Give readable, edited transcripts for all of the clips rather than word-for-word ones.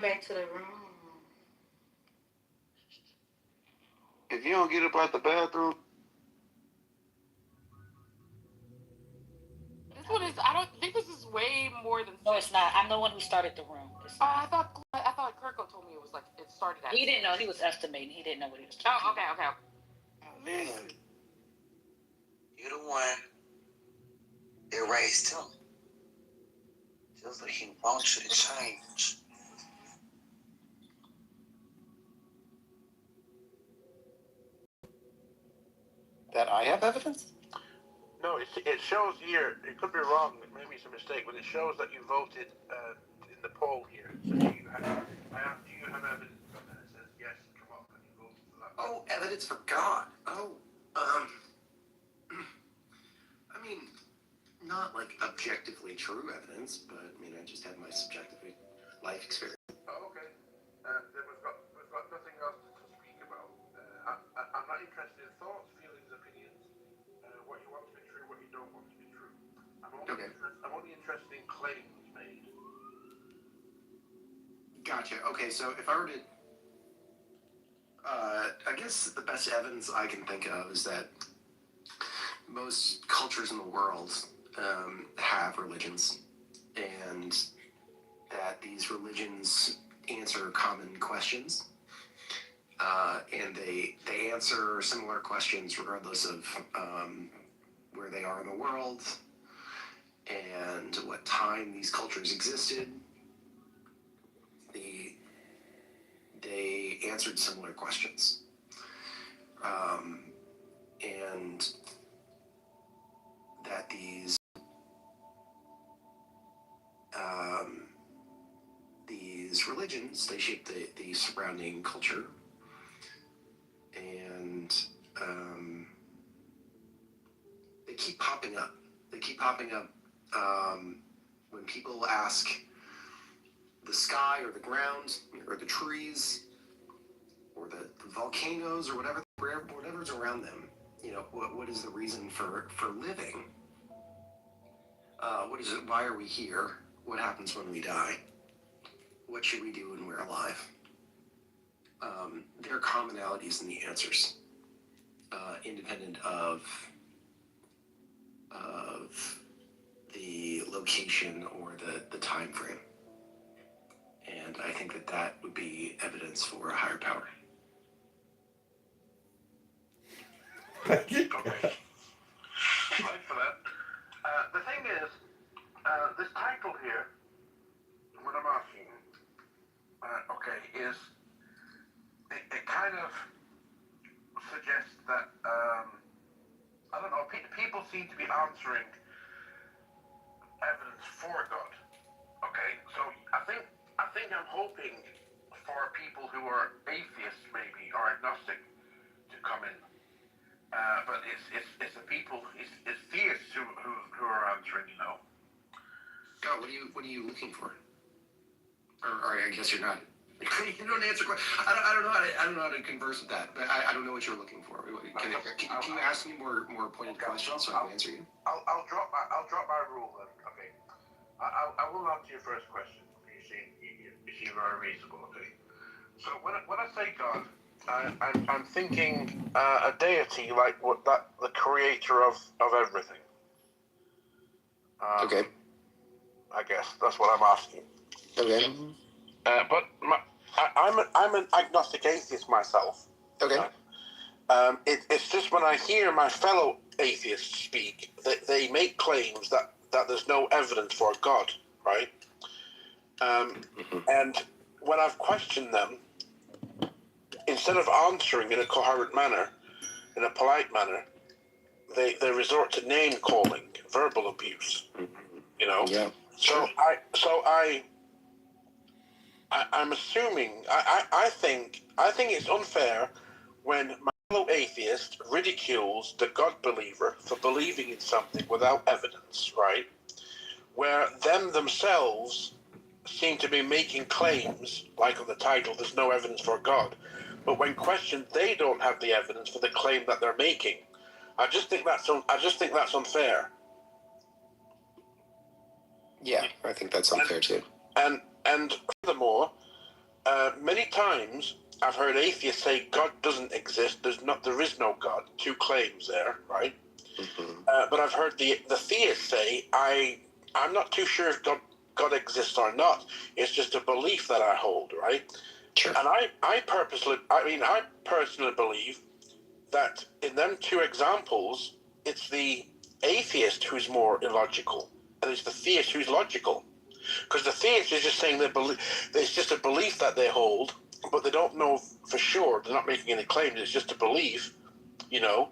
Back to the room. If you don't get up out the bathroom. This one is, I don't think this is way more than. No, it's not. I'm the one who started the room. I thought Kirko told me it was like, it started at. He didn't know. He was estimating. He didn't know what he was talking about. Oh, okay. Listen, you're the one that raised him. Just like he wants you to change. That I have evidence? No, it shows here, it could be wrong, maybe it's a mistake, but it shows that you voted in the poll here. So do you have evidence that says yes, come up, and you voted for that? Oh, evidence for God. Oh, I mean, not like objectively true evidence, but I mean, I just have my subjective life experience. Oh, okay. Then we've got nothing else to speak about. I'm not interested in thoughts, feelings, opinions, what you want to be true, what you don't want to be true. I'm only interested in claims made. Gotcha. Okay, so if I were to, I guess the best evidence I can think of is that most cultures in the world have religions, and that these religions answer common questions, and they answer similar questions regardless of where they are in the world and what time these cultures existed. They answered similar questions, and that these religions, they shape the surrounding culture, and they keep popping up. When people ask the sky or the ground or the trees or the volcanoes or whatever's around them, you know, what is the reason for living? What is it? Why are we here? What happens when we die? What should we do when we're alive? There are commonalities in the answers, independent of the location or the time frame. And I think that would be evidence for a higher power. Okay. Thanks for that. The thing is, this title here, what I'm asking, is it kind of suggests that I don't know. People seem to be answering evidence for God. Okay, so I think I'm hoping for people who are atheists, maybe, or agnostic, to come in. But it's the people, it's theists who are answering, you know. God, what are you looking for? Or I guess you're not. You don't answer questions. I don't know how to converse with that, but I don't know what you're looking for. Can you ask me more pointed questions so I can answer you? I'll drop my rule then. Okay. I will answer your first question. You seem very reasonable. Okay. So when I say God, I'm thinking a deity like the creator of everything. Okay. I guess that's what I'm asking. Okay. But I'm an agnostic atheist myself. Okay. It's just when I hear my fellow atheists speak, that they make claims that there's no evidence for God, right? And when I've questioned them, instead of answering in a coherent manner, in a polite manner, they resort to name calling, verbal abuse. You know. Yeah. So I'm assuming I think it's unfair when my fellow atheist ridicules the God believer for believing in something without evidence, right? Where them themselves seem to be making claims, like on the title, there's no evidence for God. But when questioned, they don't have the evidence for the claim that they're making. I just think that's unfair. Yeah, I think that's unfair too. And furthermore, Many times I've heard atheists say God doesn't exist. There is no God. Two claims there, right? Mm-hmm. But I've heard the theists say, I'm not too sure if God exists or not. It's just a belief that I hold, right? Sure. And I personally believe that in them two examples, it's the atheist who's more illogical, and it's the theist who's logical. Because the theist is just saying it's just a belief that they hold, but they don't know for sure. They're not making any claims. It's just a belief, you know.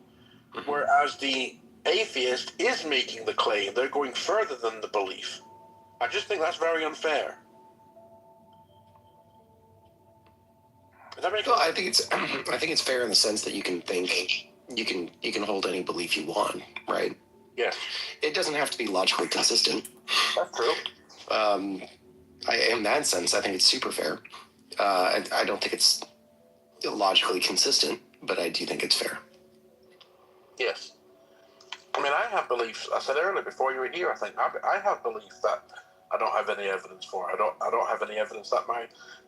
Mm-hmm. Whereas the atheist is making the claim. They're going further than the belief. I just think that's very unfair. Does that make Well, sense? I think it's fair in the sense that you can hold any belief you want, right? Yes. It doesn't have to be logically consistent. That's true. In that sense, I think it's super fair. I don't think it's logically consistent, but I do think it's fair. Yes. I mean, I have beliefs. I said earlier before you were here. I think I have beliefs that I don't have any evidence for. I don't have any evidence that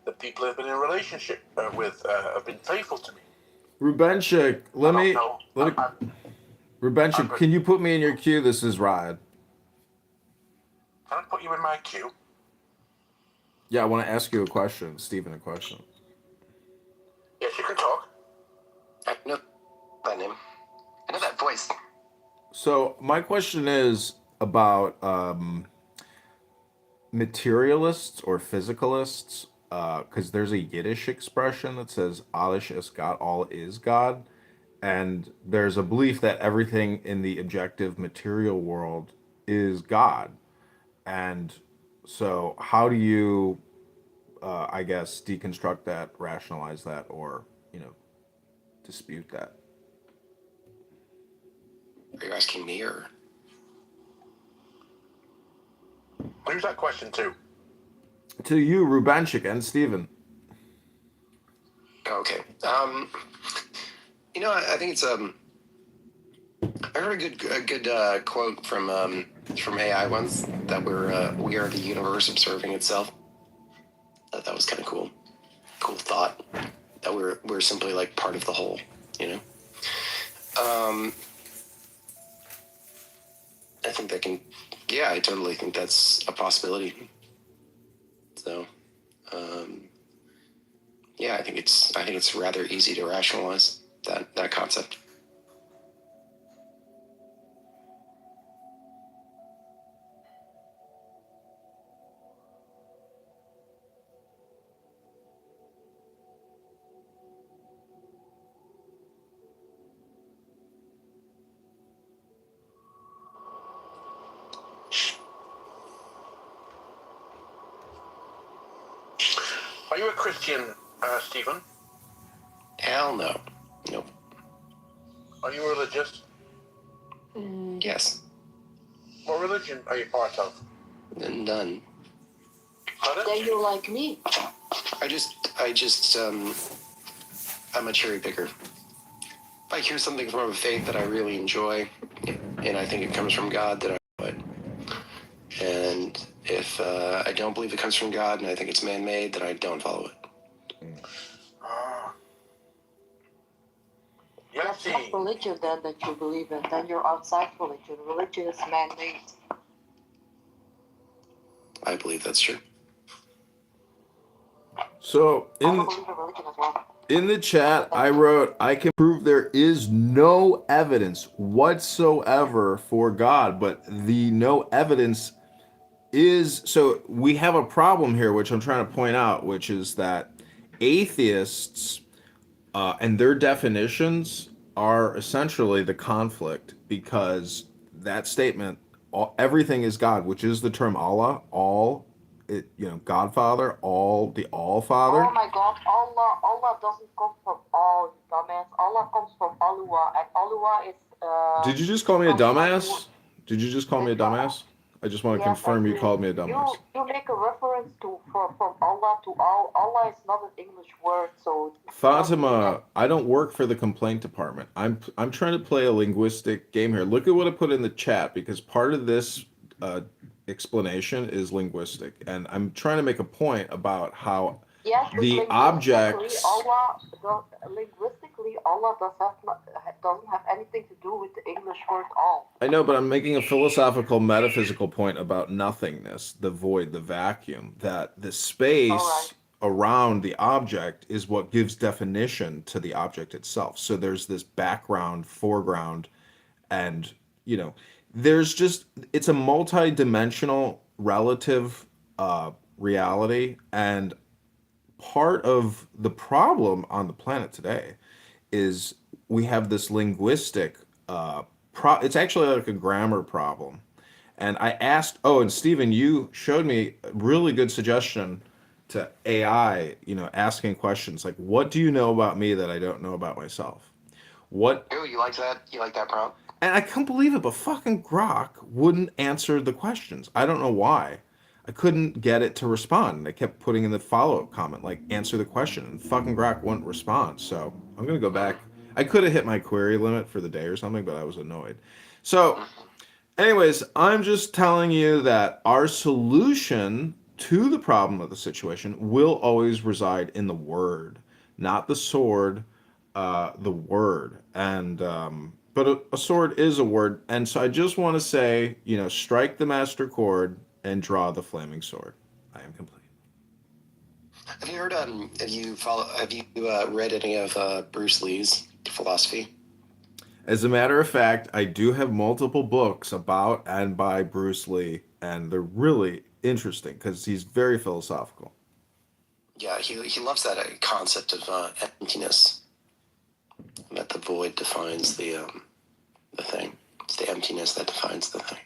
the people I've been in a relationship with have been faithful to me. Rubenchik, Rubenchik, can you put me in your queue? This is Ryan. Can I put you in my queue? Yeah, I want to ask you a question, Stephen, a question. Yes, you can talk. I know that name. I know that voice. So my question is about materialists or physicalists, because there's a Yiddish expression that says "Alles ist Gott," all is God, and there's a belief that everything in the objective material world is God. And so, how do you, I guess, deconstruct that, rationalize that, or dispute that? Are you asking me or? Who's that question to? To you, Rubenchik and Stephen. Okay. I think it's I heard a good quote from AI once that we are the universe observing itself. That was kind of cool. Cool thought that we're simply like part of the whole, you know. I think that can, yeah, I totally think that's a possibility. So, yeah, I think it's rather easy to rationalize that concept. Are you a Christian, Stephen? Hell no. Nope. Are you religious? Yes. What religion are you part of? None. Then you're like me. I'm a cherry picker. If I hear something from a faith that I really enjoy, and I think it comes from God, then I follow it. And if I don't believe it comes from God and I think it's man-made, then I don't follow it. That's not religion then that you believe in. Then you're outside religion. Religion is man-made. I believe that's true. So I don't believe in religion as well. in the chat, I wrote, I can prove there is no evidence whatsoever for God, but the no evidence is, so we have a problem here, which I'm trying to point out, which is that atheists and their definitions are essentially the conflict, because that statement, everything is God, which is the term Allah, all, Godfather, all Father. Oh my God, Allah doesn't come from all, you dumbass. Allah comes from Allah, and Allah is. Did you just call me a dumbass? Did you just call me a dumbass? I just want to confirm you called me a dumbass. You make a reference to from Allah to all. Allah is not an English word, so. Fatima, I don't work for the complaint department. I'm trying to play a linguistic game here. Look at what I put in the chat, because part of this explanation is linguistic, and I'm trying to make a point about how Yes, but The objects. linguistically, Allah doesn't have anything to do with the English word all. I know, but I'm making a philosophical, metaphysical point about nothingness, the void, the vacuum, that the All right. space around the object is what gives definition to the object itself. So there's this background, foreground, and, you know, there's just, it's a multi-dimensional relative reality. And part of the problem on the planet today is we have this linguistic it's actually like a grammar problem. And I asked, oh, and Stephen, you showed me a really good suggestion to AI, you know, asking questions like, what do you know about me that I don't know about myself? What Oh, you like that? You like that prompt? And I can't believe it, but fucking Grok wouldn't answer the questions. I don't know why. I couldn't get it to respond. I kept putting in the follow-up comment, like, answer the question, and fucking Grok wouldn't respond. So I'm gonna go back. I could have hit my query limit for the day or something, but I was annoyed. So, anyways, I'm just telling you that our solution to the problem of the situation will always reside in the word, not the sword, the word. And but a sword is a word, and so I just want to say, you know, strike the master chord and draw the flaming sword. I am complete. Have you heard? Have you read any of Bruce Lee's philosophy? As a matter of fact, I do have multiple books about and by Bruce Lee, and they're really interesting because he's very philosophical. Yeah, he loves that concept of emptiness. That the void defines the thing. It's the emptiness that defines the thing.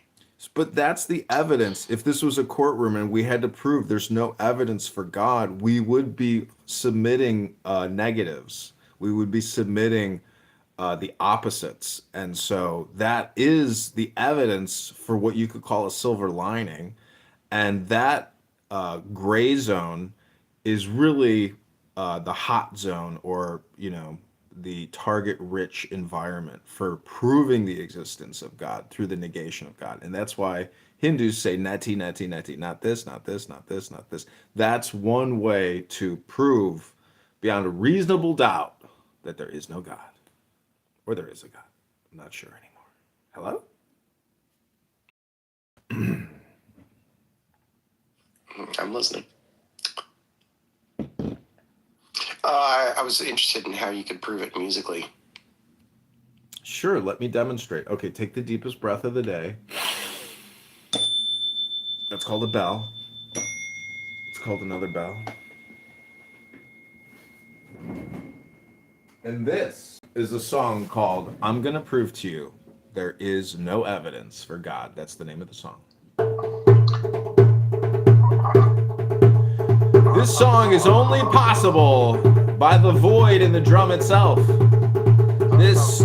But that's the evidence. If this was a courtroom and we had to prove there's no evidence for God, we would be submitting negatives. We would be submitting the opposites. And so that is the evidence for what you could call a silver lining. And that gray zone is really the hot zone, or, you know, the target rich environment for proving the existence of God through the negation of God. And that's why Hindus say neti, neti, neti, not this, not this, not this, not this. That's one way to prove beyond a reasonable doubt that there is no God, or there is a God. I'm not sure anymore. Hello? I'm listening. I was interested in how you could prove it musically. Sure, let me demonstrate. Okay, take the deepest breath of the day. That's called a bell. It's called another bell. And this is a song called I'm Gonna Prove to You There Is No Evidence for God. That's the name of the song. This song is only possible by the void in the drum itself. This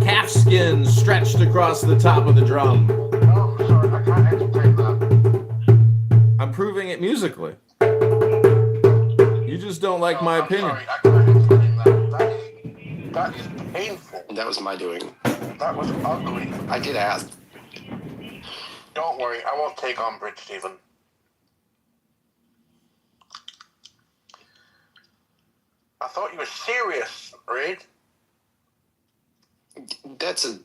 calf skin stretched across the top of the drum. No, sorry, I can't entertain that. I'm proving it musically. You just don't like my opinion. Sorry, I can't entertain that. That is painful. That was my doing. That was ugly. I did ask. Don't worry, I won't take umbrage, Stephen. I thought you were serious, Reed. That's an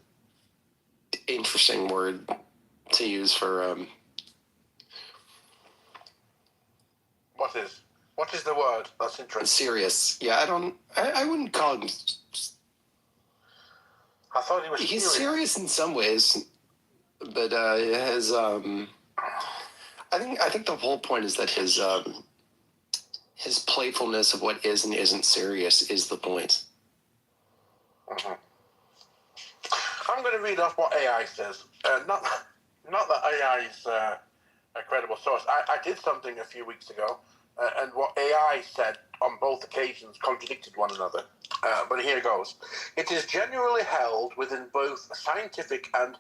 interesting word to use for What is the word? That's interesting. serious. Yeah, I wouldn't call him. I thought he was He's serious. serious in some ways, but his I think the whole point is that his playfulness of what is and isn't serious is the point. Mhm. I'm going to read off what AI says. Not that AI is a credible source. I did something a few weeks ago, and what AI said on both occasions contradicted one another. But here goes. It is generally held within both scientific and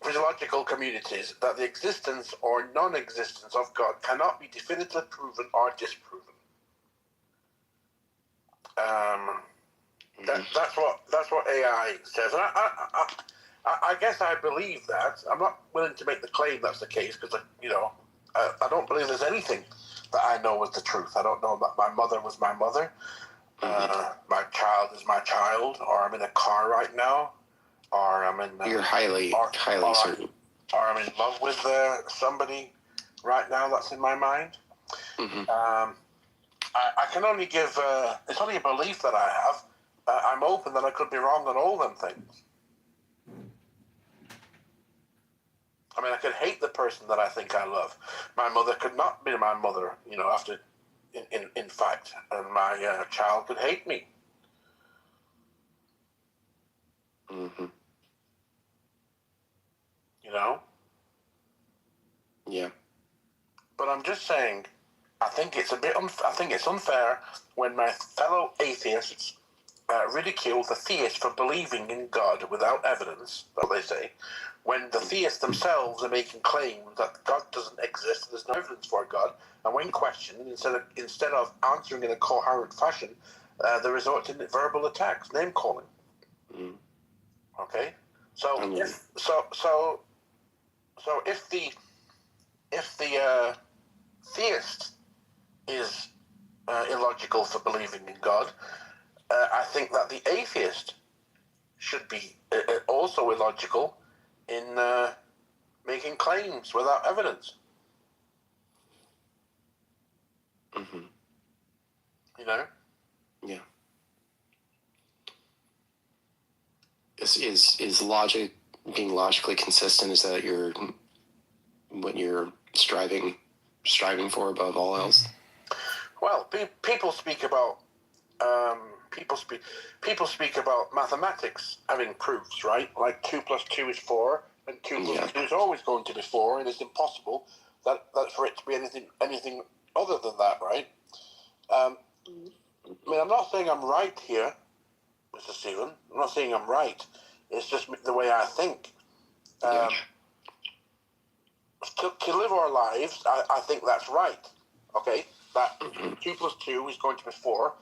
physiological communities that the existence or non-existence of God cannot be definitively proven or disproven. That's what AI says, and I guess I believe that. I'm not willing to make the claim that's the case because I don't believe there's anything that I know was the truth. I don't know that my mother was my mother. My child is my child, or I'm in a car right now, or I'm in. You're highly certain. Or I'm in love with somebody right now that's in my mind. I can only give. It's only a belief that I have. I'm open that I could be wrong on all them things. I mean, I could hate the person that I think I love. My mother could not be my mother, after, in fact, and my child could hate me. Yeah. But I'm just saying, I think it's I think it's unfair when my fellow atheists ridicule the theist for believing in God without evidence, that they say, when the theists themselves are making claims that God doesn't exist, there's no evidence for God, and when questioned, instead of answering in a coherent fashion, they resort to verbal attacks, name calling. Okay, so if the theist is illogical for believing in God, I think that the atheist should be also illogical in making claims without evidence. Yeah. Is logic being logically consistent? Is that what you're striving for above all else? Well, people speak about people speak about mathematics having proofs, right? Like 2 + 2 is 4, and 2 + 2 is always going to be 4, and it's impossible that for it to be anything other than that, right? I mean, I'm not saying I'm right here, Mr. Stephen. I'm not saying I'm right. It's just the way I think. To live our lives, I think that's right. Okay, that 2 + 2 is going to be 4,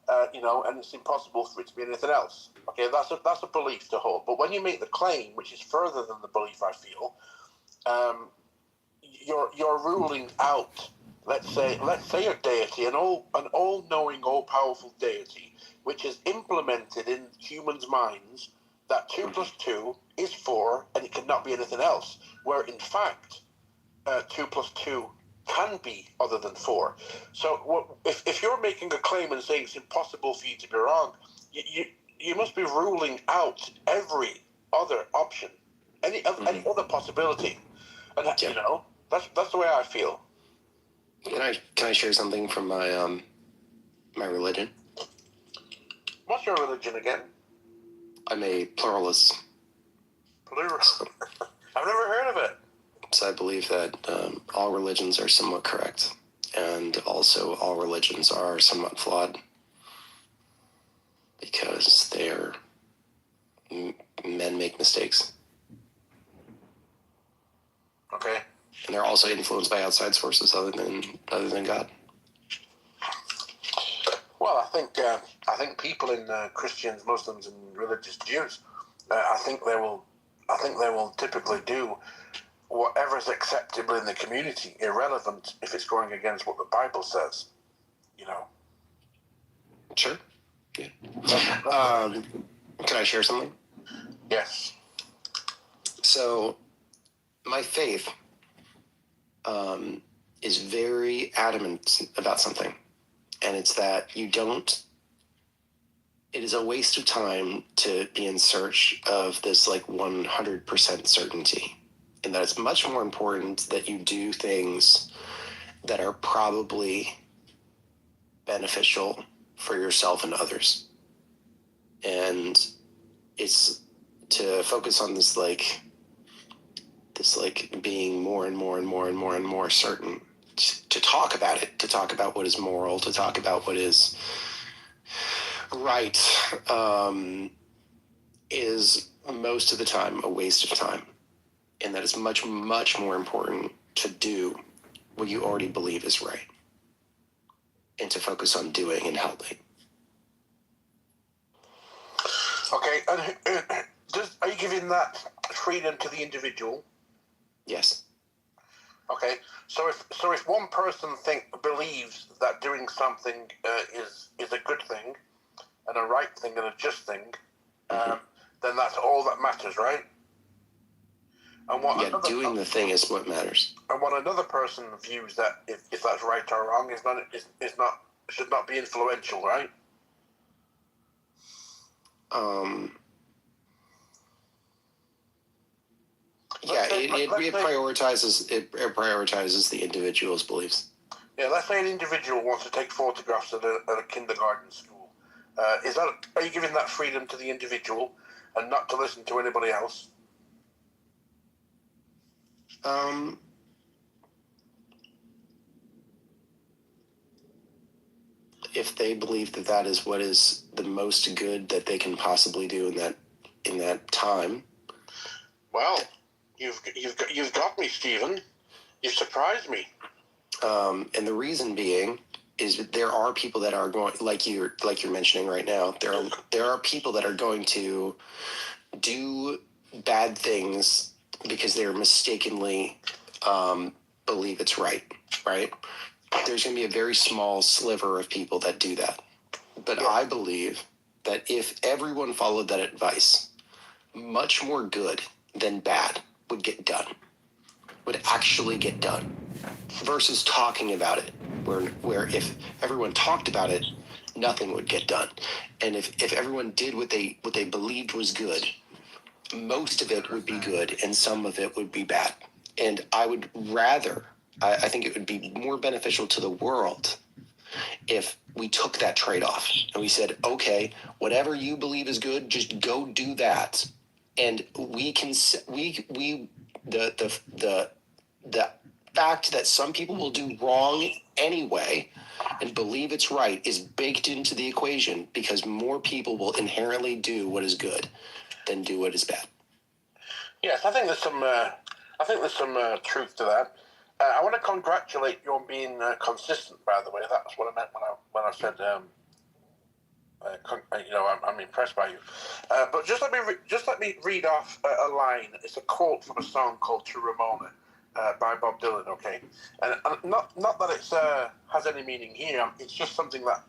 and it's impossible for it to be anything else. Okay, that's a belief to hold. But when you make the claim, which is further than the belief, I feel, you're ruling out. Let's say a deity, an all-knowing, all-powerful deity, which is implemented in humans' minds that 2 + 2 is 4, and it cannot be anything else. Where in fact, 2 + 2 can be other than 4. So if you're making a claim and saying it's impossible for you to be wrong, you must be ruling out every other option, any other possibility, and that's the way I feel. Can I share something from my my religion? What's your religion again? I'm a pluralist. Pluralist. I've never heard of it. So I believe that all religions are somewhat correct, and also all religions are somewhat flawed because men make mistakes. Okay. And they're also influenced by outside sources other than God. Well, I think people in Christians, Muslims, and religious Jews, I think they will typically do whatever's acceptable in the community, irrelevant if it's going against what the Bible says. Sure. Yeah. Can I share something? Yes. So, my faith is very adamant about something, and it's that it is a waste of time to be in search of this 100% certainty, and that it's much more important that you do things that are probably beneficial for yourself and others. And it's to focus on this being more and more and more and more and more certain, to talk about it, to talk about what is moral, to talk about what is right, is most of the time a waste of time. And that is much, much more important to do what you already believe is right, and to focus on doing and helping. Okay, and are you giving that freedom to the individual? Yes. Okay, so if one person believes that doing something is a good thing and a right thing and a just thing, then that's all that matters, right? And doing the thing is what matters. And what another person views that if that's right or wrong should not be influential, right? It prioritizes the individual's beliefs. Yeah, let's say an individual wants to take photographs at a kindergarten school. Are you giving that freedom to the individual and not to listen to anybody else? If they believe that is what is the most good that they can possibly do in that time. Well, you've got me, Stephen. You've surprised me. And the reason being is that there are people that are going, like you're mentioning right now. There are people that are going to do bad things because they're mistakenly believe it's right. There's going to be a very small sliver of people that do that. But I believe that if everyone followed that advice, much more good than bad would actually get done, versus talking about it, where if everyone talked about it, nothing would get done. And if everyone did what they believed was good, most of it would be good and some of it would be bad. And I would rather, I think it would be more beneficial to the world if we took that trade-off and we said, okay, whatever you believe is good, just go do that. And we can, the fact that some people will do wrong anyway and believe it's right is baked into the equation, because more people will inherently do what is good than do what is bad. Yes, I think there's some truth to that. I want to congratulate you on being consistent. By the way, that's what I meant when I said I'm impressed by you. But just let me read off a line. It's a quote from a song called "To Ramona" by Bob Dylan. Okay, and not that it has any meaning here. It's just something that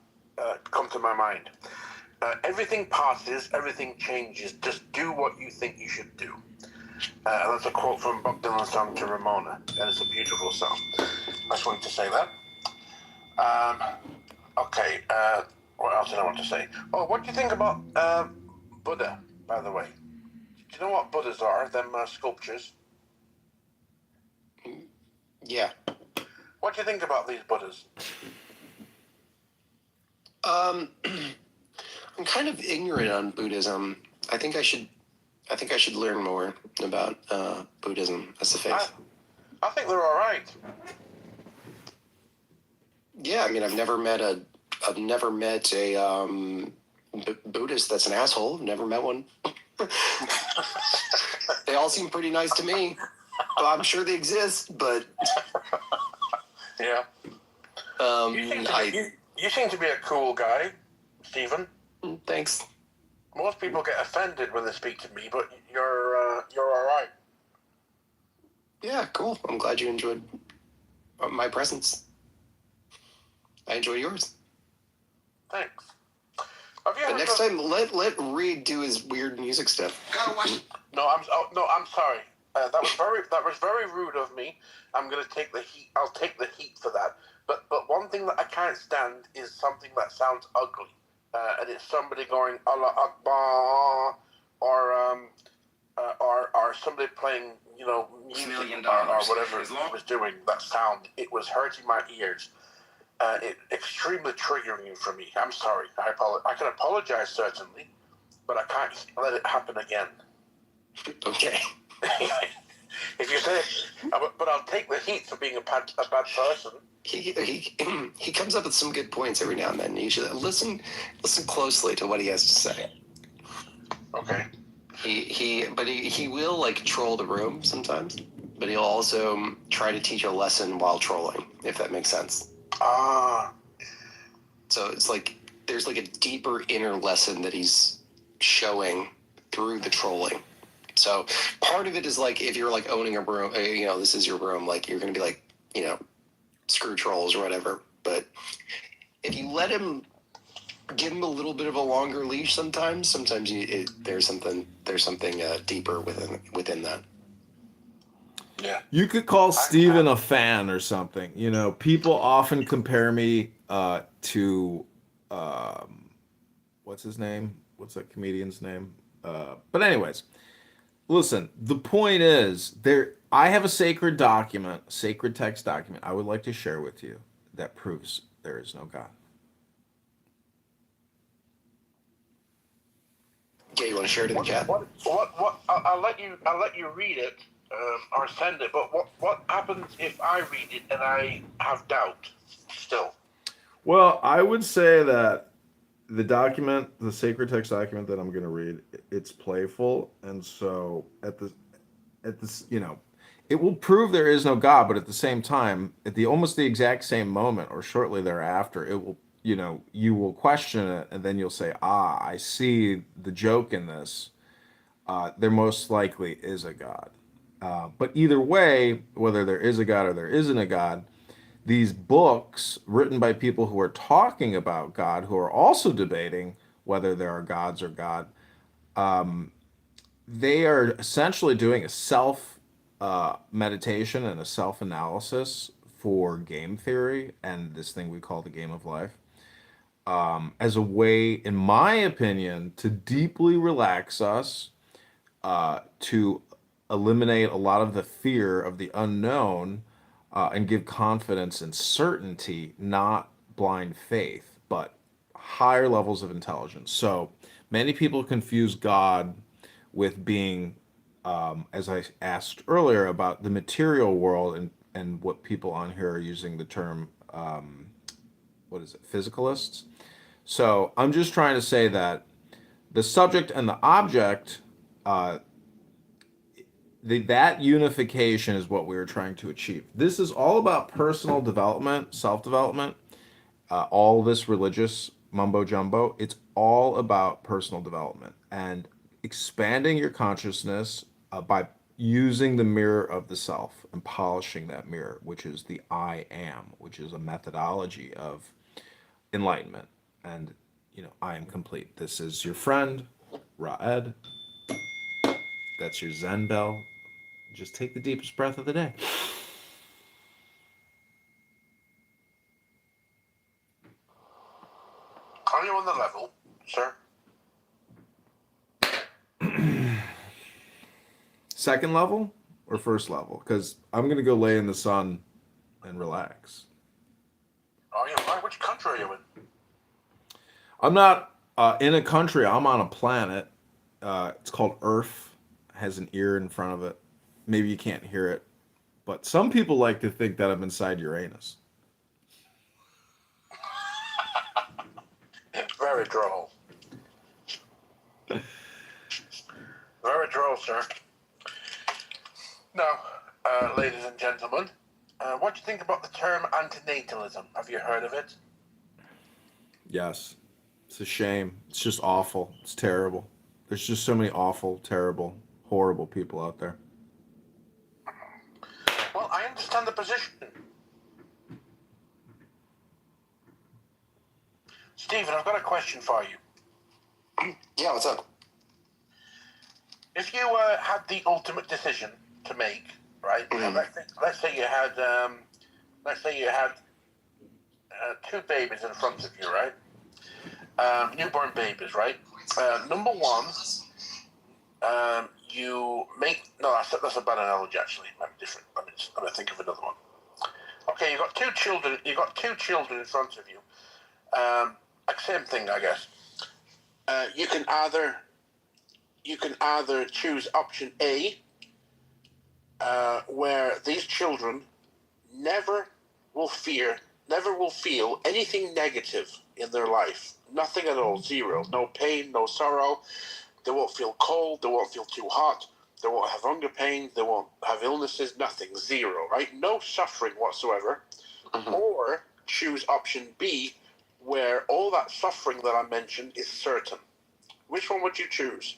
come to my mind. Everything passes, everything changes. Just do what you think you should do. And that's a quote from Bob Dylan's song "To Ramona," and it's a beautiful song. I just wanted to say that. Okay. What else did I want to say? Oh, what do you think about Buddha, by the way? Do you know what Buddhas are? Them sculptures? Yeah. What do you think about these Buddhas? I'm kind of ignorant on Buddhism. I think I should learn more about Buddhism as a faith. I think they're all right. Yeah, I mean, I've never met a Buddhist that's an asshole. I've never met one. They all seem pretty nice to me. Well, I'm sure they exist, but yeah. You seem to be a cool guy, Stephen. Thanks. Most people get offended when they speak to me, but you're all right. Yeah, cool. I'm glad you enjoyed my presence. I enjoy yours. Thanks. Have you ever next time, let Reed do his weird music stuff. No, I'm sorry. That was very rude of me. I'm gonna take the heat. I'll take the heat for that. But one thing that I can't stand is something that sounds ugly, and it's somebody going Allah Akbar, or somebody playing music or whatever he was doing. That sound, it was hurting my ears. It extremely triggering for me. I'm sorry. I can apologize certainly, but I can't let it happen again. Okay. If you say, but I'll take the heat for being a bad person. He comes up with some good points every now and then. You should listen closely to what he has to say. Okay. He will like troll the room sometimes, but he'll also try to teach a lesson while trolling, if that makes sense. So it's like there's like a deeper inner lesson that he's showing through the trolling. So part of it is like if you're like owning a broom, this is your broom, like you're going to be like, screw trolls or whatever. But if you let him, give him a little bit of a longer leash, sometimes there's something deeper within that. Yeah. You could call Steven a fan or something. People often compare me to what's his name? What's that comedian's name? But anyways, listen, the point is I have a sacred text document I would like to share with you that proves there is no God. Yeah, you want to share it in the chat? What? I'll let you read it or send it. But what happens if I read it and I have doubt still? Well, I would say that the sacred text document that I'm going to read, it's playful, and so at this, it will prove there is no God, but at the same time, at the almost the exact same moment or shortly thereafter, it will, you will question it, and then you'll say, I see the joke in this. There most likely is a God. But either way, whether there is a God or there isn't a God, these books written by people who are talking about God, who are also debating whether there are gods or God, they are essentially doing a self meditation and a self analysis for game theory and this thing we call the game of life, as a way, in my opinion, to deeply relax us, to eliminate a lot of the fear of the unknown, and give confidence and certainty, not blind faith, but higher levels of intelligence. So many people confuse God with being, as I asked earlier, about the material world, and what people on here are using the term, what is it, physicalists. So I'm just trying to say that the subject and the object, that unification is what we were trying to achieve. This is all about personal development, self-development. All this religious mumbo jumbo, it's all about personal development and expanding your consciousness, by using the mirror of the self and polishing that mirror, which is the I am, which is a methodology of enlightenment. And, I am complete. This is your friend, Raed. That's your Zen bell. Just take the deepest breath of the day. Are you on the level, sir? Second level or first level? Because I'm going to go lay in the sun and relax. Are you right? Which country are you in? I'm not in a country. I'm on a planet. It's called Earth. It has an ear in front of it. Maybe you can't hear it. But some people like to think that I'm inside Uranus. Very droll. Very droll, sir. Now, ladies and gentlemen, what do you think about the term antinatalism? Have you heard of it? Yes. It's a shame. It's just awful. It's terrible. There's just so many awful, terrible, horrible people out there. Well, I understand the position. Stephen, I've got a question for you. Yeah, what's up? If you had the ultimate decision to make, right? Let's say you had two babies in front of you, right? Newborn babies, right? Number one, that's a bad analogy actually. Maybe different. Let me think of another one. Okay, you got two children. You got two children in front of you. Same thing, I guess. You can either choose option A, where these children never will feel anything negative in their life. Nothing at all, zero. No pain, no sorrow. They won't feel cold, they won't feel too hot, they won't have hunger pain, they won't have illnesses, nothing, zero, right? No suffering whatsoever. Mm-hmm. Or choose option B, where all that suffering that I mentioned is certain. Which one would you choose?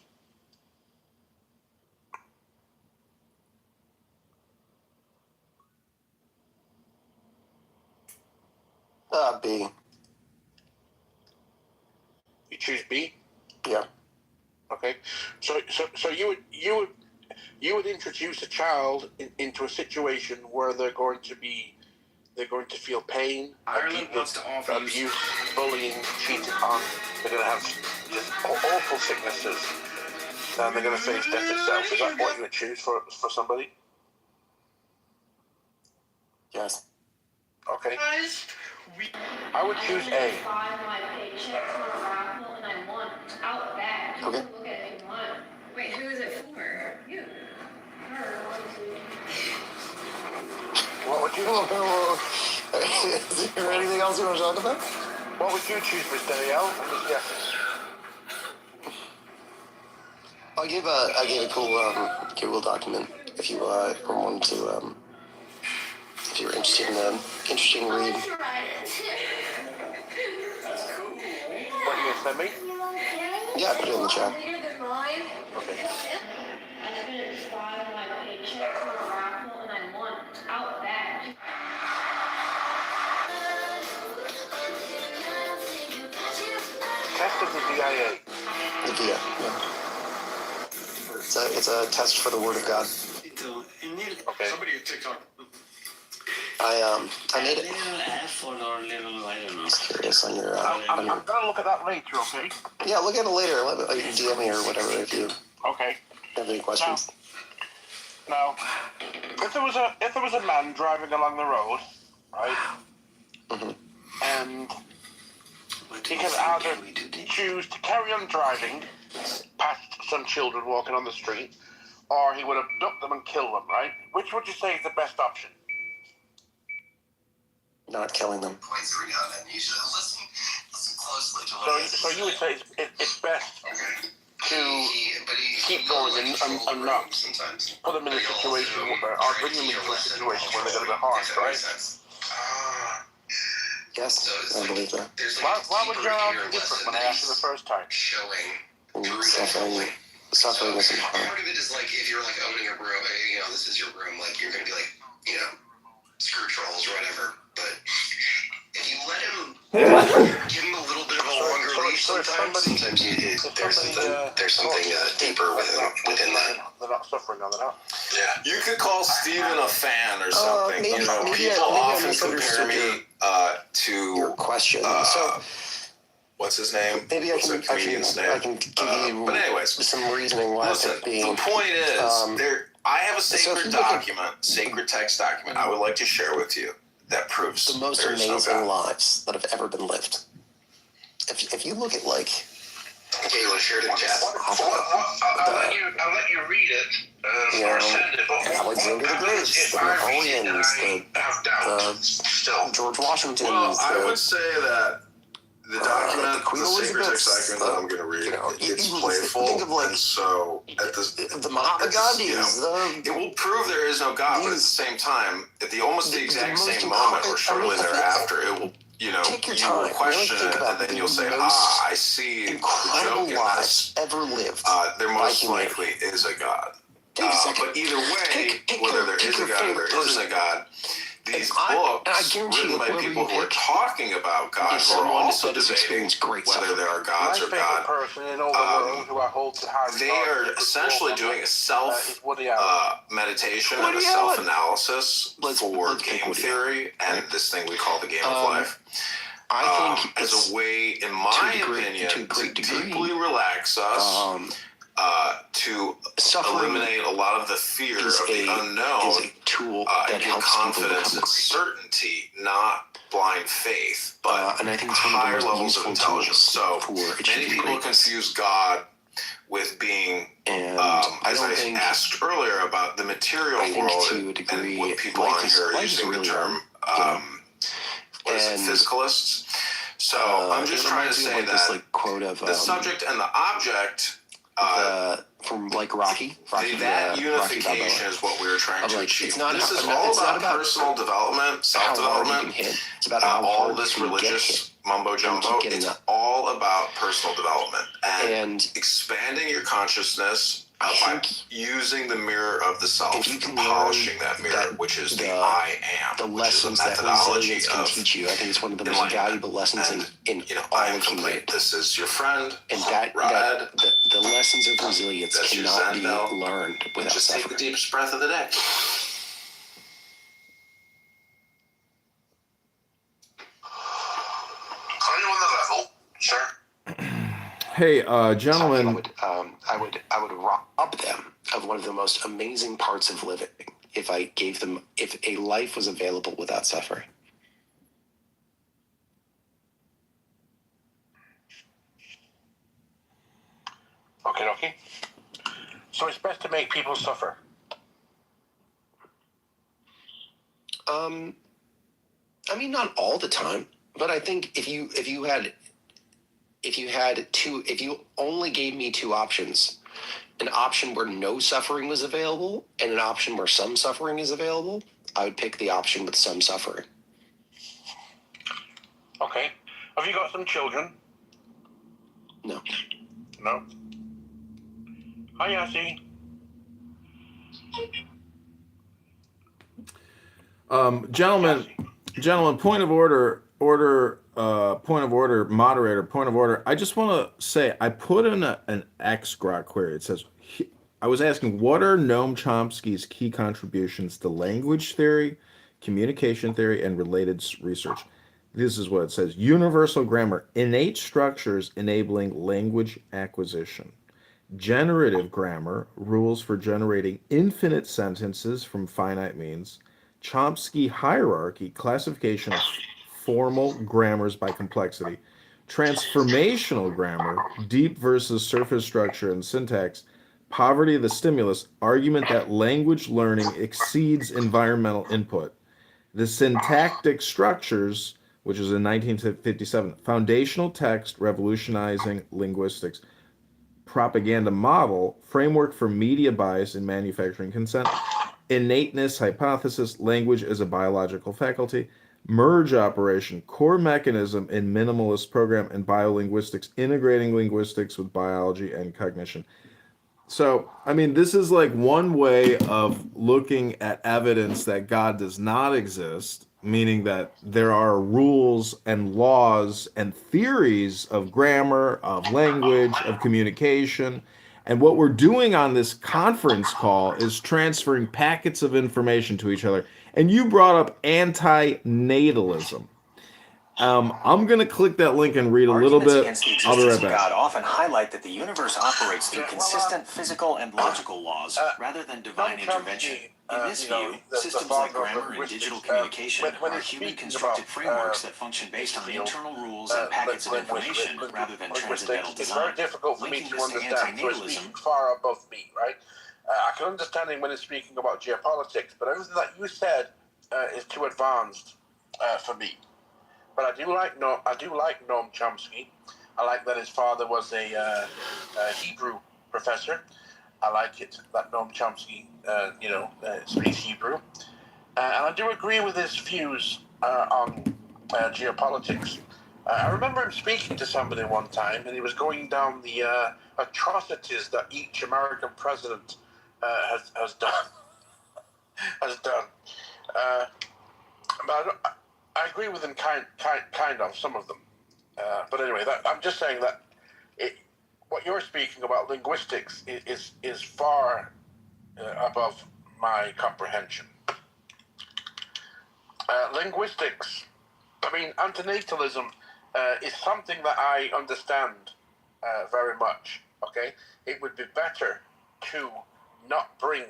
B. You choose B. Yeah. Okay. So you would introduce a child into a situation where they're going to feel pain, abuse, bullying, cheated on. They're going to have just awful sicknesses, and they're going to face death itself. Is that what you would choose for somebody? Yes. Okay. I would choose A. Okay. Wait, who is it for? You. What would you? Is there anything else you want to talk about? What would you choose, Miss Danielle? Yeah. I gave a cool Google document if you wanted to if you're interested in an interesting read. What are you gonna send me? Yeah, put it in the chat. Okay. I finished 5 of my paycheck for a raffle and I won out back. Test of the DIA. The VIA. Yeah. It's a test for the Word of God. Okay. Somebody at TikTok. I made it. Little F or little, I don't know. Just curious on your I'm gonna look at that later. Okay. Yeah, look at it later. You can DM me or whatever if you Okay. have any questions. Now, if there was a man driving along the road, right, Mhm. and What do he you can think? either Can we do this? choose to carry on driving past some children walking on the street, or he would abduct them and kill them, right? Which would you say is the best option? Not killing them. Points are on it. You should listen closely to So you would say it's best to keep going and not put them in a situation or bring them into a situation where they're going to be harmed, right? Yes, I believe that. Why was your answer different when I asked you the first time? Suffering isn't harm. Part of it is like if you're like owning a room, this is your room, like you're gonna be like, screw trolls or whatever. But if you let him, give him a little bit of a longer leash sometimes there's something deeper within that. They're not suffering, are they not? Yeah. You could call Steven a fan or something. maybe People I often compare misunderstood me your to question. what's his name? Maybe What's the comedian's name? I can give you But anyways, some reasoning why listen. it's being. The point is, I have a if sacred you look at- document, sacred text document. I would like to share with you that proves the most there is no amazing God. lives that have ever been lived. If you look at like Okay, you want to share it in chat? I'll let you read it or send it. But Alexander the Great, the Napoleons, the George Washington. Well, I would say that the document, the Queen the sacred text Elizabeth's, document that I'm going to read, it's you playful, think of, like, and so at this, the Mahatma Gandhis. it will prove there is no God, but at the same time, at almost the exact most same moment or important- shortly thereafter, it will, Take your you time. will question Really think it, about and then the you'll say, most I see the incredible joke in lives this. ever lived. There by most humanity. likely is a God. Take a second. But either way, Pick whether your- there pick is a your God or favorite there isn't a God, these and I books guarantee you, written by whoever people you who are pick talking about God is who are someone also that has debating experienced great whether suffering. there are My gods or favorite God. person in all the world who I hold to high They regard are essentially doing a self Woody Allen. meditation and Woody a Allen. self-analysis Let's for pick game Woody theory and this thing we call the game of life. I think As it's a way, in my to a opinion, great to degree, deeply relax us, to suffering eliminate a lot of the fear is of the is unknown, a tool and that give helps people confidence become and great. certainty, not blind faith, but And I think it's one of the higher most levels of useful intelligence. tools So for many achieving people greatness. confuse God with being, And as I asked earlier, about the material I think world to a and degree, what people life on is- here are life is using really the term, long, what is it, And, physicalists. So I'm just it trying to reminds me of, say like, that this, like, quote of the subject and the object, from like Rocky that Rocky unification Balboa. is what we were trying Of, to like, achieve. it's not This how- is no, all it's not about about personal development, How hard you self-development, can hit. It's about how all hard this you can get hit. religious mumbo jumbo. keep getting It's up. all about personal development and And expanding your consciousness by using the mirror of the self, if you can polishing that mirror, which is the I am, the which is the lessons that methodology resilience can of teach you, I think it's one of the most enlightenment. valuable lessons And, in I all am of complete. humanity. This is your friend, And the lessons of resilience That's your cannot Zen be bell. learned without Just take the suffering. deepest breath of the day. Are you on the level, sir? Hey, gentlemen. I would rob them of one of the most amazing parts of living if a life was available without suffering. Okay. So it's best to make people suffer. I mean, not all the time, but I think if you only gave me two options, an option where no suffering was available and an option where some suffering is available, I would pick the option with some suffering. Okay. Have you got some children? No. No. Hi, Yassi. Gentlemen, point of order, moderator, point of order. I just want to say, I put in an X grok query. It says, I was asking, what are Noam Chomsky's key contributions to language theory, communication theory, and related research? This is what it says. Universal grammar, innate structures enabling language acquisition. Generative grammar, rules for generating infinite sentences from finite means. Chomsky hierarchy, classification of formal grammars by complexity. Transformational grammar, deep versus surface structure and syntax. Poverty of the stimulus, argument that language learning exceeds environmental input. The syntactic structures, which is in 1957, foundational text revolutionizing linguistics. Propaganda model, framework for media bias in manufacturing consent, innateness hypothesis, language as a biological faculty, merge operation, core mechanism in minimalist program, and biolinguistics, integrating linguistics with biology and cognition. So, I mean, this is like one way of looking at evidence that God does not exist, meaning that there are rules and laws and theories of grammar, of language, of communication. And what we're doing on this conference call is transferring packets of information to each other. And you brought up anti-natalism. I'm going to click that link and read a little bit. Against the I'll be existence right of back. God often highlight that the universe operates through consistent physical and logical laws rather than divine intervention. In this view, systems like grammar and digital communication are human-constructed frameworks that function based on internal rules and packets of information rather than transcendental It's design. very difficult for me Linking to this to understand. So it's antinatalism, speaking far above me, right? I can understand him when he's speaking about geopolitics, but everything that you said is too advanced for me. But I do like Noam Chomsky. I like that his father was a Hebrew professor. I like it that Noam Chomsky, speaks Hebrew, and I do agree with his views on geopolitics. I remember him speaking to somebody one time, and he was going down the atrocities that each American president has done. But I agree with him, kind of, some of them. But anyway, I'm just saying that what you're speaking about, linguistics, is far above my comprehension. Linguistics, I mean, antinatalism is something that I understand very much, okay? It would be better to not bring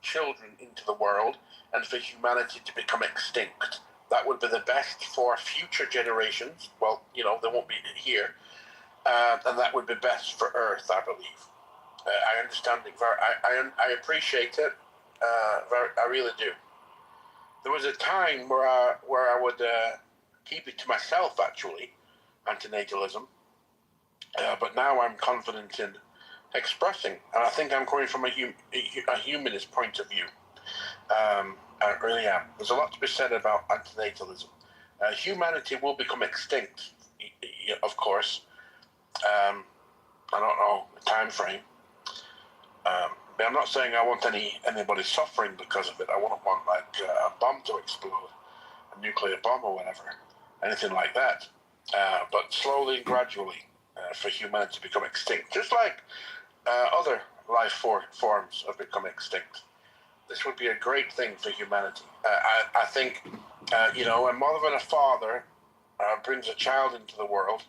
children into the world and for humanity to become extinct. That would be the best for future generations. Well, they won't be here. And that would be best for Earth, I believe. I understand it I appreciate it. I really do. There was a time where I would keep it to myself, actually, antinatalism. But now I'm confident in expressing, and I think I'm coming from a humanist point of view. I really am. There's a lot to be said about antinatalism. Humanity will become extinct, of course. I don't know the time frame. I'm not saying I want anybody suffering because of it. I wouldn't want like a bomb to explode, a nuclear bomb or whatever, anything like that. But slowly and gradually, for humanity to become extinct, just like other life forms have become extinct. This would be a great thing for humanity. I think, a mother and a father brings a child into the world.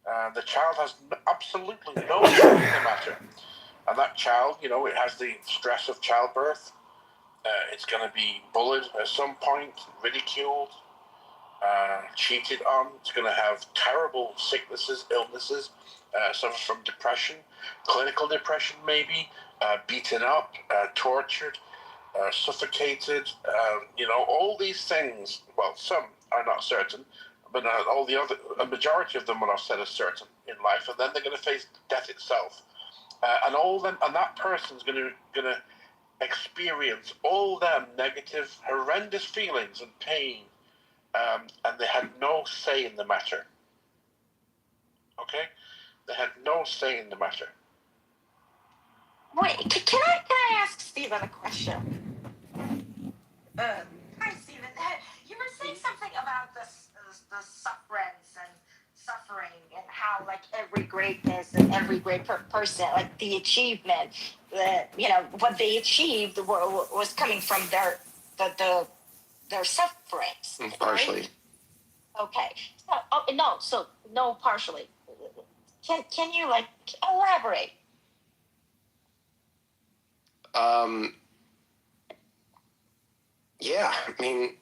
The child has absolutely no say in the matter. And that child, it has the stress of childbirth. It's going to be bullied at some point, ridiculed, cheated on. It's going to have terrible sicknesses, illnesses, suffer from depression, clinical depression maybe, beaten up, tortured, suffocated, all these things. Well, some are not certain, but a majority of them are said as certain in life, and then they're going to face death itself. And that person's going to experience all them negative, horrendous feelings and pain, and they had no say in the matter. Okay, they had no say in the matter. Wait, can I ask Stephen a question? Hi, Stephen. You were saying something about the sufferance and suffering and how like every greatness and every great person, like the achievement, what they achieved was coming from their sufferings. Partially. Right? Okay. So no, partially. Can you like elaborate? Yeah, I mean,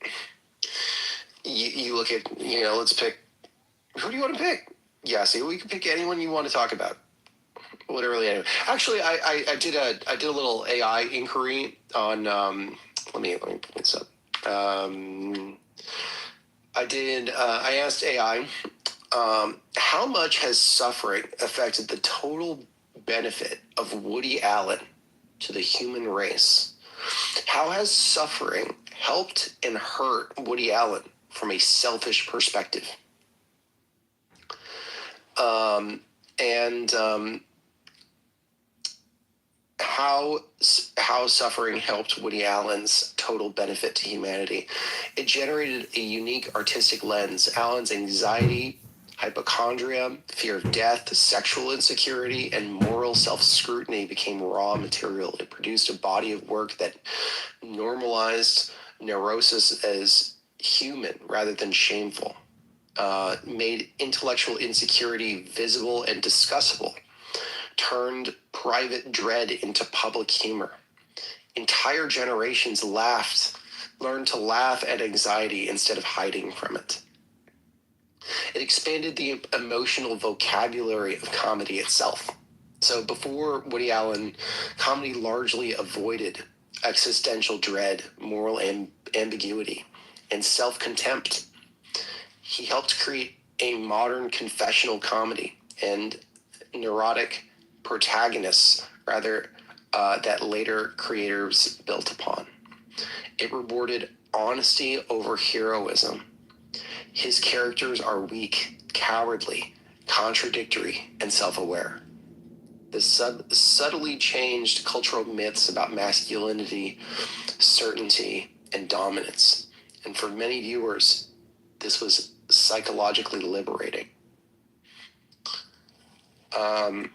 you look at, let's pick, who do you want to pick? Yeah, see, we can pick anyone you want to talk about. Literally anyone. Actually, I did a little AI inquiry on, let me pull this up. I asked AI, how much has suffering affected the total benefit of Woody Allen to the human race? How has suffering helped and hurt Woody Allen from a selfish perspective? How suffering helped Woody Allen's total benefit to humanity. It generated a unique artistic lens. Allen's anxiety, hypochondria, fear of death, sexual insecurity, and moral self-scrutiny became raw material. It produced a body of work that normalized neurosis as human rather than shameful, made intellectual insecurity visible and discussable, turned private dread into public humor. Entire generations learned to laugh at anxiety instead of hiding from it. It expanded the emotional vocabulary of comedy itself. So before Woody Allen, comedy largely avoided existential dread, moral ambiguity, and self-contempt. He helped create a modern confessional comedy and neurotic protagonists, that later creators built upon. It rewarded honesty over heroism. His characters are weak, cowardly, contradictory, and self-aware. The subtly changed cultural myths about masculinity, certainty, and dominance. And for many viewers, this was psychologically liberating. That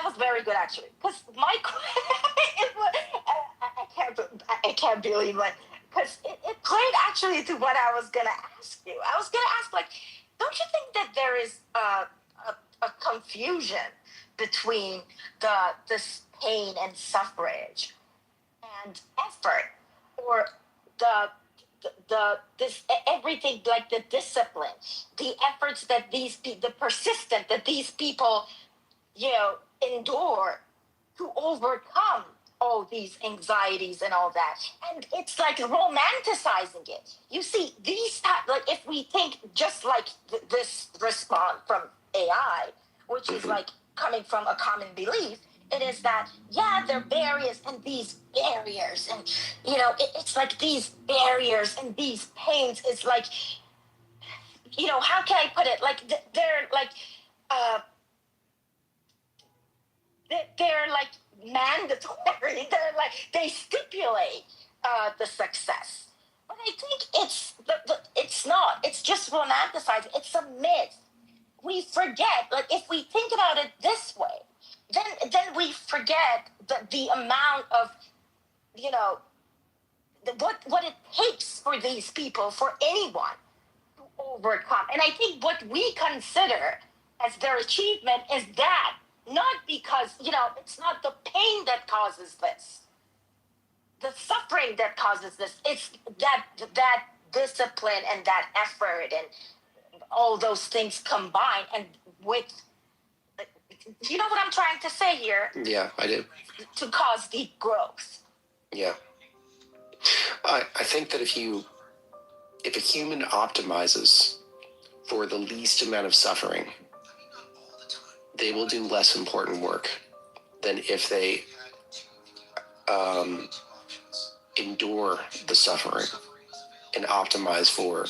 was very good actually. Because my I can't believe it. Because it played actually to what I was gonna ask you. I was gonna ask like, don't you think that there is a confusion between this pain and suffrage and effort, or this everything, like the discipline, the efforts that the persistent that these people endure to overcome all these anxieties and all that. And it's like romanticizing it. You see, like if we think just like this response from AI, which is like coming from a common belief, it is that, there are barriers and these barriers. And, it's like these barriers and these pains. It's like, how can I put it? Like, they're like, they're like mandatory. They're like they stipulate the success. But I think it's not. It's just romanticized. It's a myth. We forget. Like if we think about it this way, then we forget the amount of what it takes for these people, for anyone, to overcome. And I think what we consider as their achievement is that, not because it's not the pain that causes this, the suffering that causes this. It's that discipline and that effort and all those things combined, and with you know what I'm trying to say here, Yeah, I do. to cause the growth. Yeah. I think that if a human optimizes for the least amount of suffering, they will do less important work than if they endure the suffering and optimize for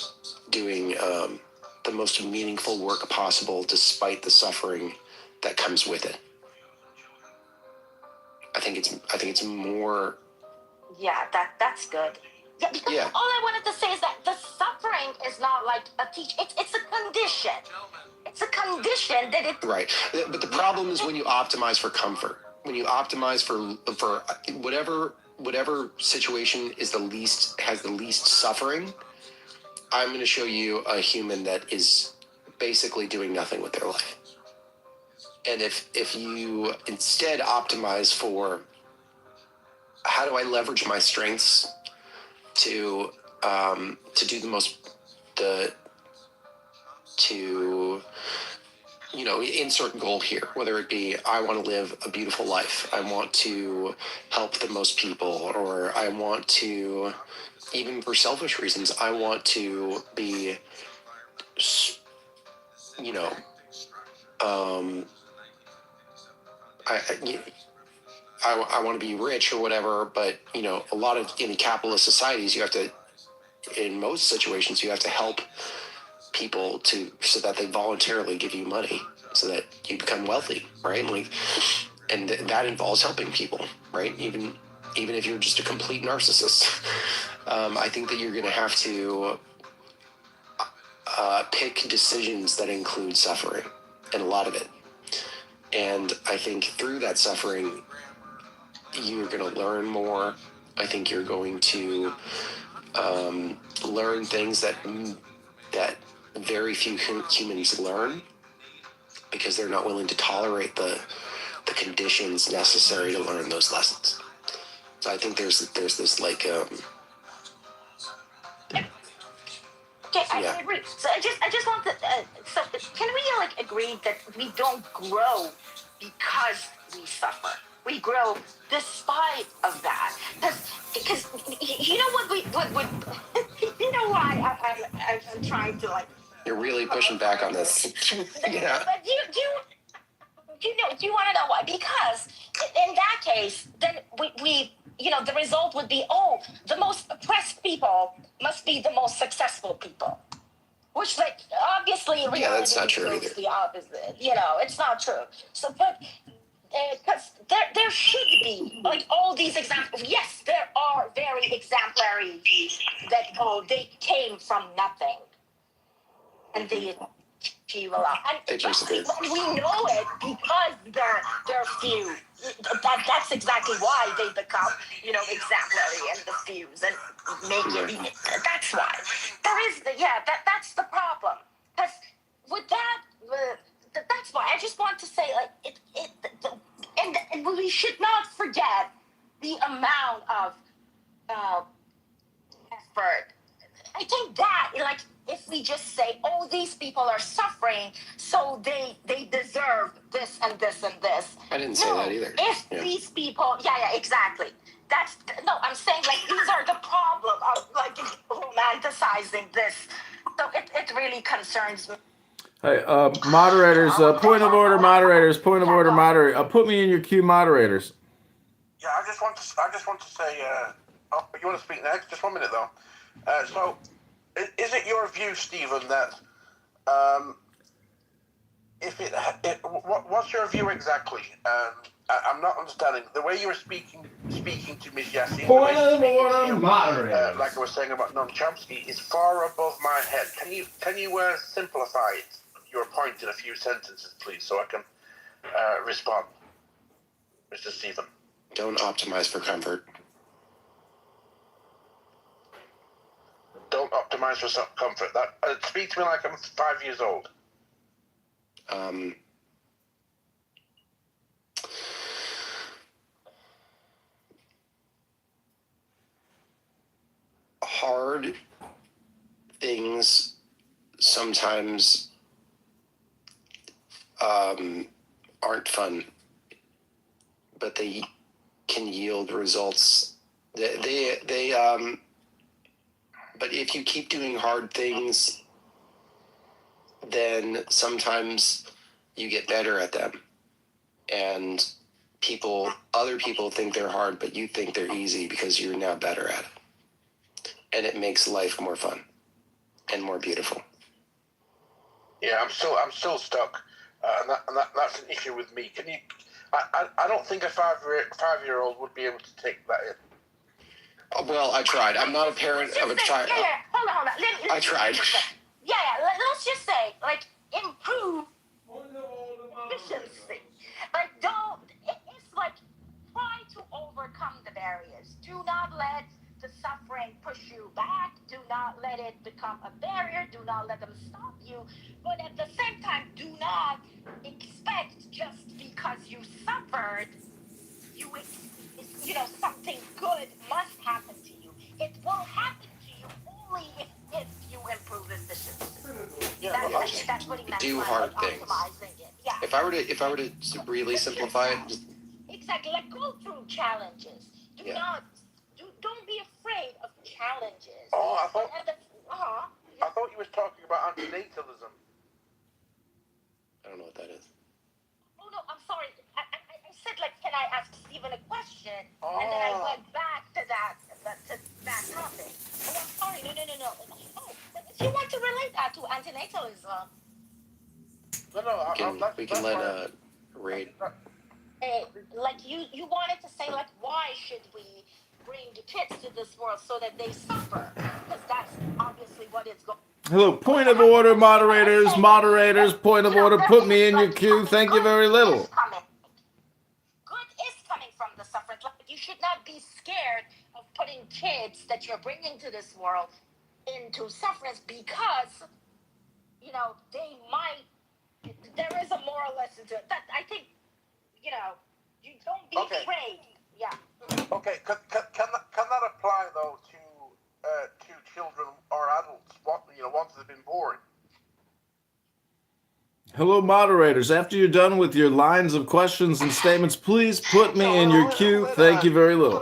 doing the most meaningful work possible despite the suffering that comes with it. I think it's more. Yeah, that's good. Yeah, because all I wanted to say is that the suffering is not like a teach. It's a condition. It's a condition that it. Right, but the problem is when you optimize for comfort, when you optimize for whatever situation has the least suffering. I'm going to show you a human that is basically doing nothing with their life. And if you instead optimize for how do I leverage my strengths to do insert goal here, whether it be I want to live a beautiful life, I want to help the most people, or I want to, even for selfish reasons, I want to be, I want to be rich or whatever, but a lot of in capitalist societies, in most situations, you have to help people so that they voluntarily give you money so that you become wealthy, right? And that involves helping people, right? Even if you're just a complete narcissist, I think that you're going to have to pick decisions that include suffering, and a lot of it. And I think through that suffering, you're going to learn more. I think you're going to learn things that very few humans learn, because they're not willing to tolerate the conditions necessary to learn those lessons. So I think there's this like Okay, I agree. So I just want to. So can we agree that we don't grow because we suffer? We grow despite of that, because you know what would you know why I'm trying to You're really pushing back on this. Yeah. But do you want to know why? Because in that case, then we the result would be, the most oppressed people must be the most successful people, which obviously in reality that's not true either. The opposite. It's not true. So, but because there should be all these examples. Yes, there are very exemplary that they came from nothing and they achieve a lot. And we know it because they're few. That's exactly why they become, exemplary and the fews and make it. That's why that's the problem. Because with that, that's why I just want to say and we should not forget the amount of effort. I think that if we just say, these people are suffering, so they deserve this and this and this. I didn't say that either. If these people, exactly. I'm saying these are the problem of romanticizing this. So it really concerns me. Hey, moderators, point of order, moderators, moderator. Put me in your queue, moderators. Yeah, I just want to say, you want to speak next? Just 1 minute though. So, is it your view, Stephen, that what's your view exactly? I'm not understanding the way you were speaking to Miss Yassin. Point of order, moderators. Like I was saying about Noam Chomsky, is far above my head. Can you simplify your point in a few sentences, please, so I can respond, Mr. Stephen? Don't optimize for comfort. Don't optimize for comfort. That speaks to me like I'm 5 years old. Hard things sometimes aren't fun, but they can yield results. But if you keep doing hard things, then sometimes you get better at them. And other people think they're hard, but you think they're easy because you're now better at it. And it makes life more fun and more beautiful. Yeah, I'm still stuck, and that's an issue with me. Can you? I don't think a 5-year-old would be able to take that in. Oh, well, I tried. I'm not a parent of a child. Yeah, hold on. I tried. Let's just say, like, improve efficiency. Like, it's like, try to overcome the barriers. Do not let the suffering push you back. Do not let it become a barrier. Do not let them stop you. But at the same time, do not expect just because you suffered, something good must happen to you. It will happen to you only if you improve efficiency. That's what he meant. Do hard things. Yeah. If I were to really simplify it, just exactly, like, go through challenges. Don't be afraid of challenges. Oh, I thought you was talking about antinatalism. I don't know what that is. Oh no, I'm sorry. I said, like, can I ask Stephen a question? And then I went back to that topic. Oh, I'm sorry. No. Oh, but if you want to relate that to antinatalism. We can let Ray. Like, you wanted to say, like, why should we bring the kids to this world so that they suffer? Because that's obviously what it's going. Hello, point of order, moderators, point of order, put me in your queue. Thank you very little. Good is coming from the suffering. Like, you should not be scared of putting kids that you're bringing to this world into sufferance because, they might, there is a moral lesson to it. That I think, you don't be afraid. Yeah. Okay, can that apply, though, to children or adults, once they've been born? Hello, moderators. After you're done with your lines of questions and statements, please put me in your queue. Thank you very little.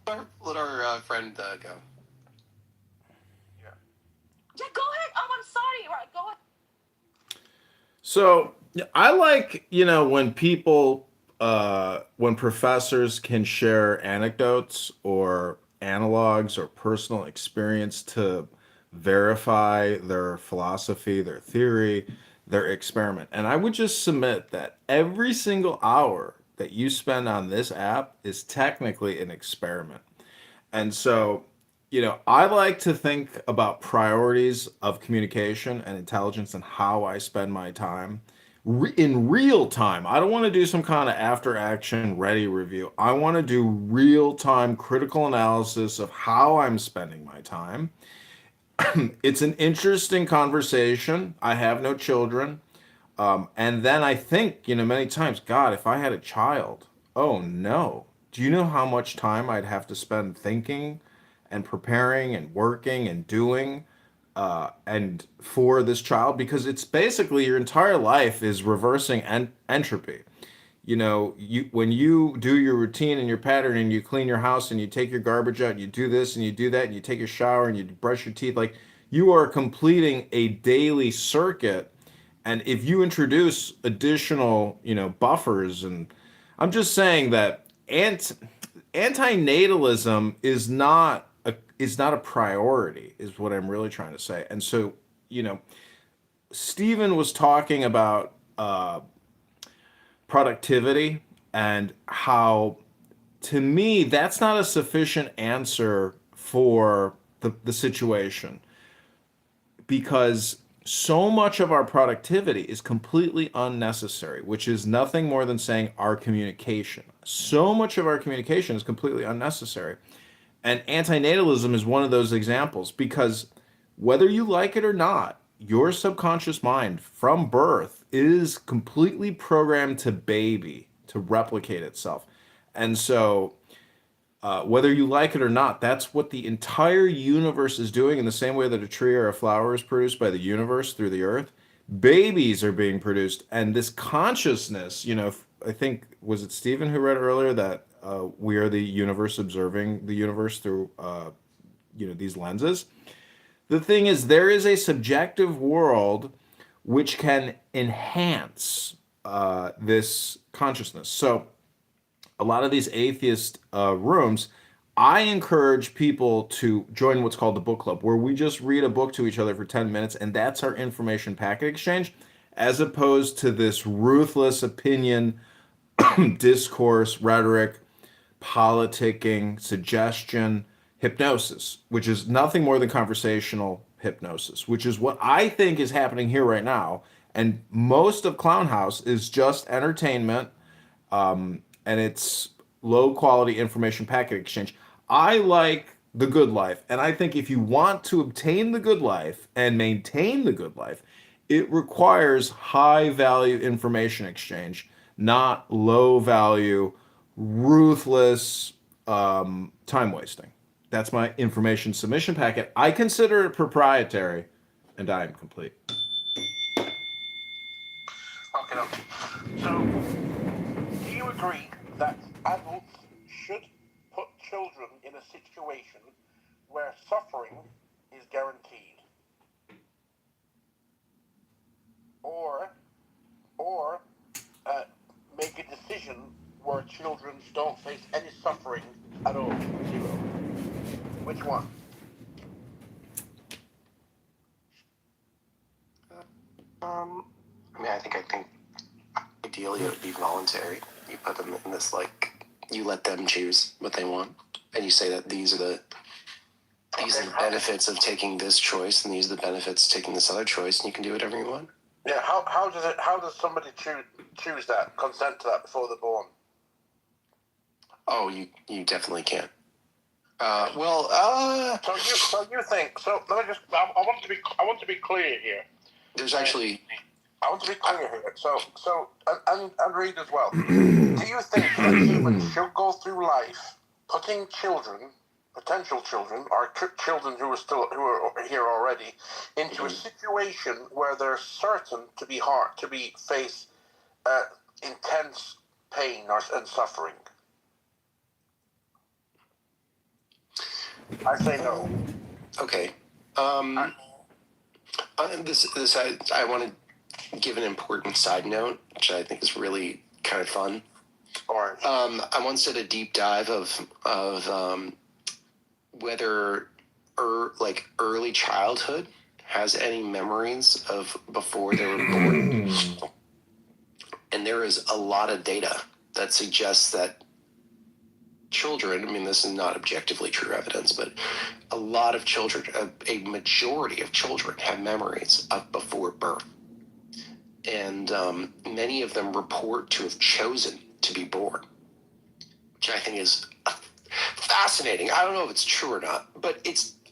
Let our friend go. Yeah, go ahead. Oh, I'm sorry. Right, go ahead. So I like, when people, when professors can share anecdotes or analogs or personal experience to verify their philosophy, their theory, their experiment. And I would just submit that every single hour that you spend on this app is technically an experiment. And so, I like to think about priorities of communication and intelligence and how I spend my time in real time. I don't want to do some kind of after action ready review. I want to do real time critical analysis of how I'm spending my time. It's an interesting conversation. I have no children. And then I think, many times, God, if I had a child, oh no. Do you know how much time I'd have to spend thinking and preparing and working and doing and for this child? Because it's basically your entire life is reversing entropy. When you do your routine and your pattern and you clean your house and you take your garbage out and you do this and you do that and you take a shower and you brush your teeth, like, you are completing a daily circuit. And if you introduce additional, buffers, and I'm just saying that antinatalism is not a priority, is what I'm really trying to say. And so, Stephen was talking about productivity and how, to me, that's not a sufficient answer for the situation, because so much of our productivity is completely unnecessary, which is nothing more than saying our communication. So much of our communication is completely unnecessary. And antinatalism is one of those examples, because whether you like it or not, your subconscious mind from birth is completely programmed to baby, to replicate itself. And so whether you like it or not, that's what the entire universe is doing. In the same way that a tree or a flower is produced by the universe through the earth, babies are being produced. And this consciousness, I think, was it Stephen who read earlier that we are the universe observing the universe through, these lenses? The thing is, there is a subjective world which can enhance this consciousness. So, a lot of these atheist rooms, I encourage people to join what's called the book club, where we just read a book to each other for 10 minutes, and that's our information packet exchange, as opposed to this ruthless opinion, discourse, rhetoric, politicking, suggestion, hypnosis, which is nothing more than conversational hypnosis, which is what I think is happening here right now. And most of Clown House is just entertainment, and it's low quality information packet exchange. I like the good life, and I think if you want to obtain the good life and maintain the good life, it requires high value information exchange, not low value, ruthless time wasting. That's my information submission packet. I consider it proprietary, and I am complete. Okay, so do you agree that adults should put children in a situation where suffering is guaranteed? Or make a decision where children don't face any suffering at all? Zero. Which one? I think ideally it would be voluntary. You put them in this, you let them choose what they want, and you say that these are the benefits of taking this choice, and these are the benefits of taking this other choice, and you can do whatever you want. Yeah. How does somebody choose that, consent to that before they're born? Oh, you definitely can't. So you think? So let me just. I want to be clear here. There's actually. I want to be clear here. So and read as well. Do you think that humans should go through life putting children, potential children, or children who are here already, into a situation where they're certain to face intense pain and suffering? I say no. Okay. I want to give an important side note, which I think is really kind of fun. I once did a deep dive of whether early childhood has any memories of before they were born. And there is a lot of data that suggests that children, this is not objectively true evidence, but a lot of children, a majority of children have memories of before birth. And many of them report to have chosen to be born, which I think is fascinating. I don't know if it's true or not, but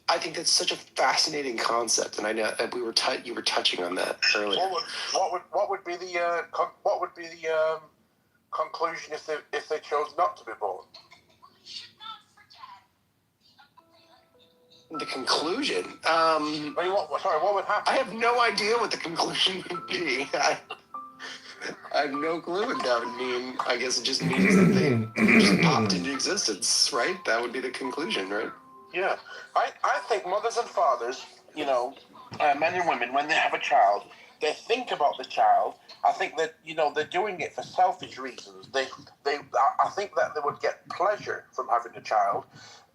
I think that's such a fascinating concept, and I know you were touching on that earlier. What would be the conclusion if they chose not to be born? The conclusion. What would happen? I have no idea what the conclusion would be. I have no clue what that would mean. I guess it just means that they just popped into existence, right? That would be the conclusion, right? Yeah. I think mothers and fathers, men and women, when they have a child, they think about the child. I think that, they're doing it for selfish reasons. I think that they would get pleasure from having a child.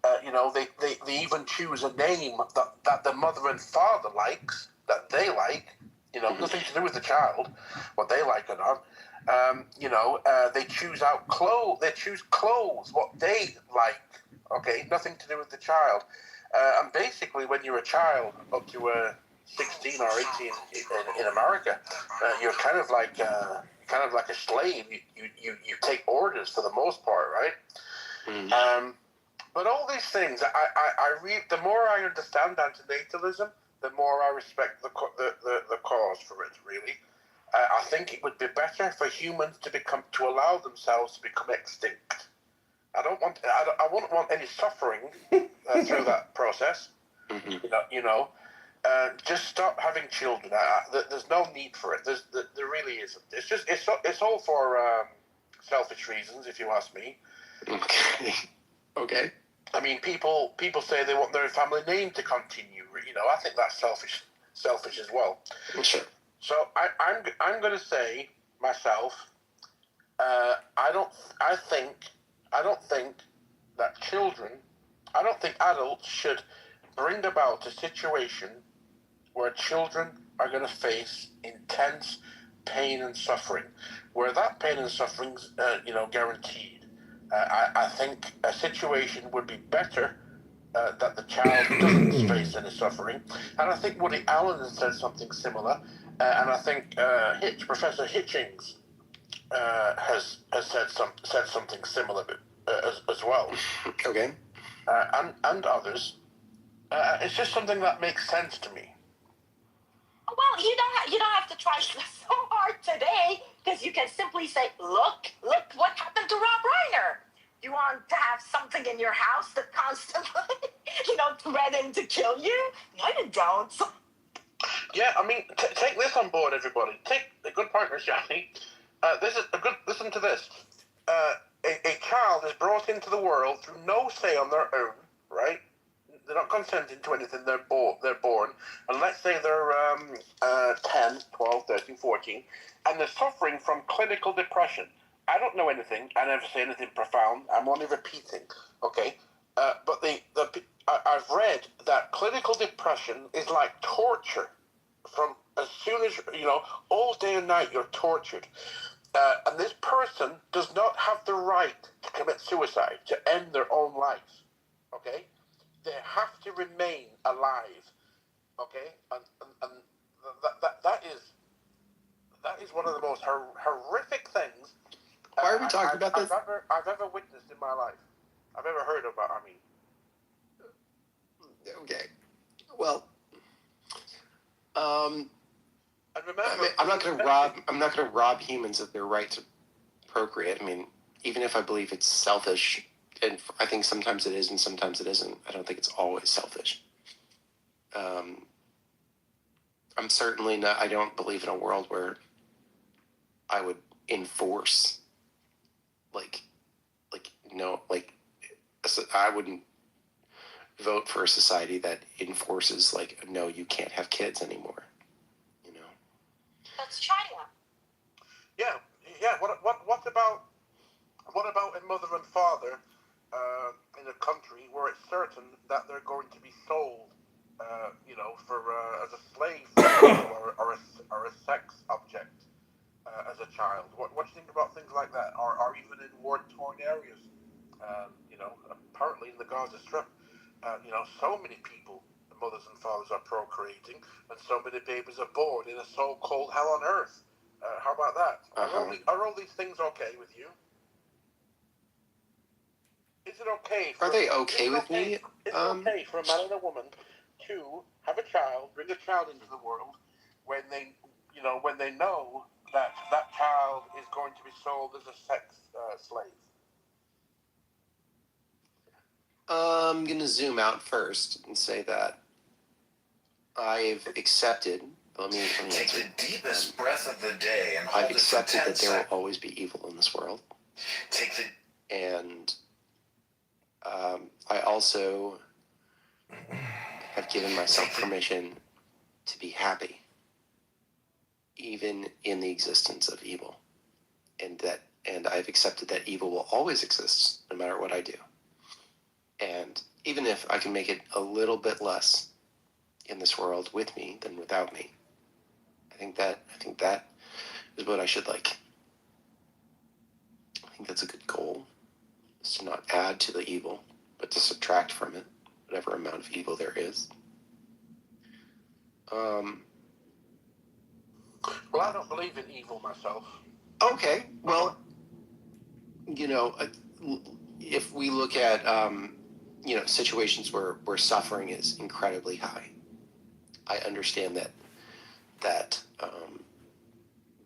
They even choose a name that the mother and father likes, that they like, nothing to do with the child, what they like or not. They choose out clothes. They choose clothes, what they like. Okay, nothing to do with the child. And basically, when you're a child up to 16 or 18 in America, you're kind of like a slave. You take orders for the most part, right? But all these things, I read. The more I understand antinatalism, the more I respect the cause for it. Really, I think it would be better for humans to allow themselves to become extinct. I wouldn't want any suffering through that process. Just stop having children. There's no need for it. There really isn't. It's all for selfish reasons, if you ask me. Okay. I mean, people say they want their family name to continue. I think that's selfish as well. Sure. So I'm going to say myself. I don't think that children. I don't think adults should bring about a situation where children are going to face intense pain and suffering, where that pain and suffering's guaranteed. I think a situation would be better that the child doesn't face any suffering, and I think Woody Allen has said something similar, and I think Professor Hitchings has said something similar as well. Okay. And others. It's just something that makes sense to me. Well, you don't have to try so hard today, because you can simply say, look what happened to Rob Reiner. You want to have something in your house that constantly, threaten to kill you? No, you don't. Yeah, I mean, take this on board, everybody. Take a good point, Rashani. Listen to this. A child is brought into the world through no say on their own, right? They're not consenting to anything. They're born. And let's say they're 10, 12, 13, 14, and they're suffering from clinical depression. I don't know anything. I never say anything profound. I'm only repeating, okay? But I've read that clinical depression is like torture. From as soon as, all day and night you're tortured. And this person does not have the right to commit suicide, to end their own life, okay? They have to remain alive, okay? And that is one of the most horrific things. Why are we talking about this? I've ever witnessed in my life. I've ever heard about. Okay. Well. And remember, I'm not going to rob humans of their right to procreate. I mean, even if I believe it's selfish, and I think sometimes it is and sometimes it isn't. I don't think it's always selfish. I'm certainly not. I don't believe in a world where I would enforce, I wouldn't vote for a society that enforces no, you can't have kids anymore. That's China. Yeah. What about a mother and father in a country where it's certain that they're going to be sold, as a slave or a sex object as a child? What do you think about things like that? Or even in war-torn areas? Apparently in the Gaza Strip, so many people, mothers and fathers, are procreating, and so many babies are born in a so-called hell on earth. How about that? Are all these things okay with you? Is it okay? Are they okay with me? Is it okay for a man and a woman to have a child, bring a child into the world, when they know that that child is going to be sold as a sex slave? I'm going to zoom out first and say that I've accepted. Let me take the deepest breath of the day and hold I've it accepted for 10 that there will seconds. always be evil in this world. And I also have given myself permission to be happy, even in the existence of evil, and I've accepted that evil will always exist no matter what I do. And even if I can make it a little bit less in this world with me than without me, I think that is what I should like. I think that's a good goal, is to not add to the evil, but to subtract from it whatever amount of evil there is. Well, I don't believe in evil myself. Okay, well, if we look at situations where suffering is incredibly high, I understand that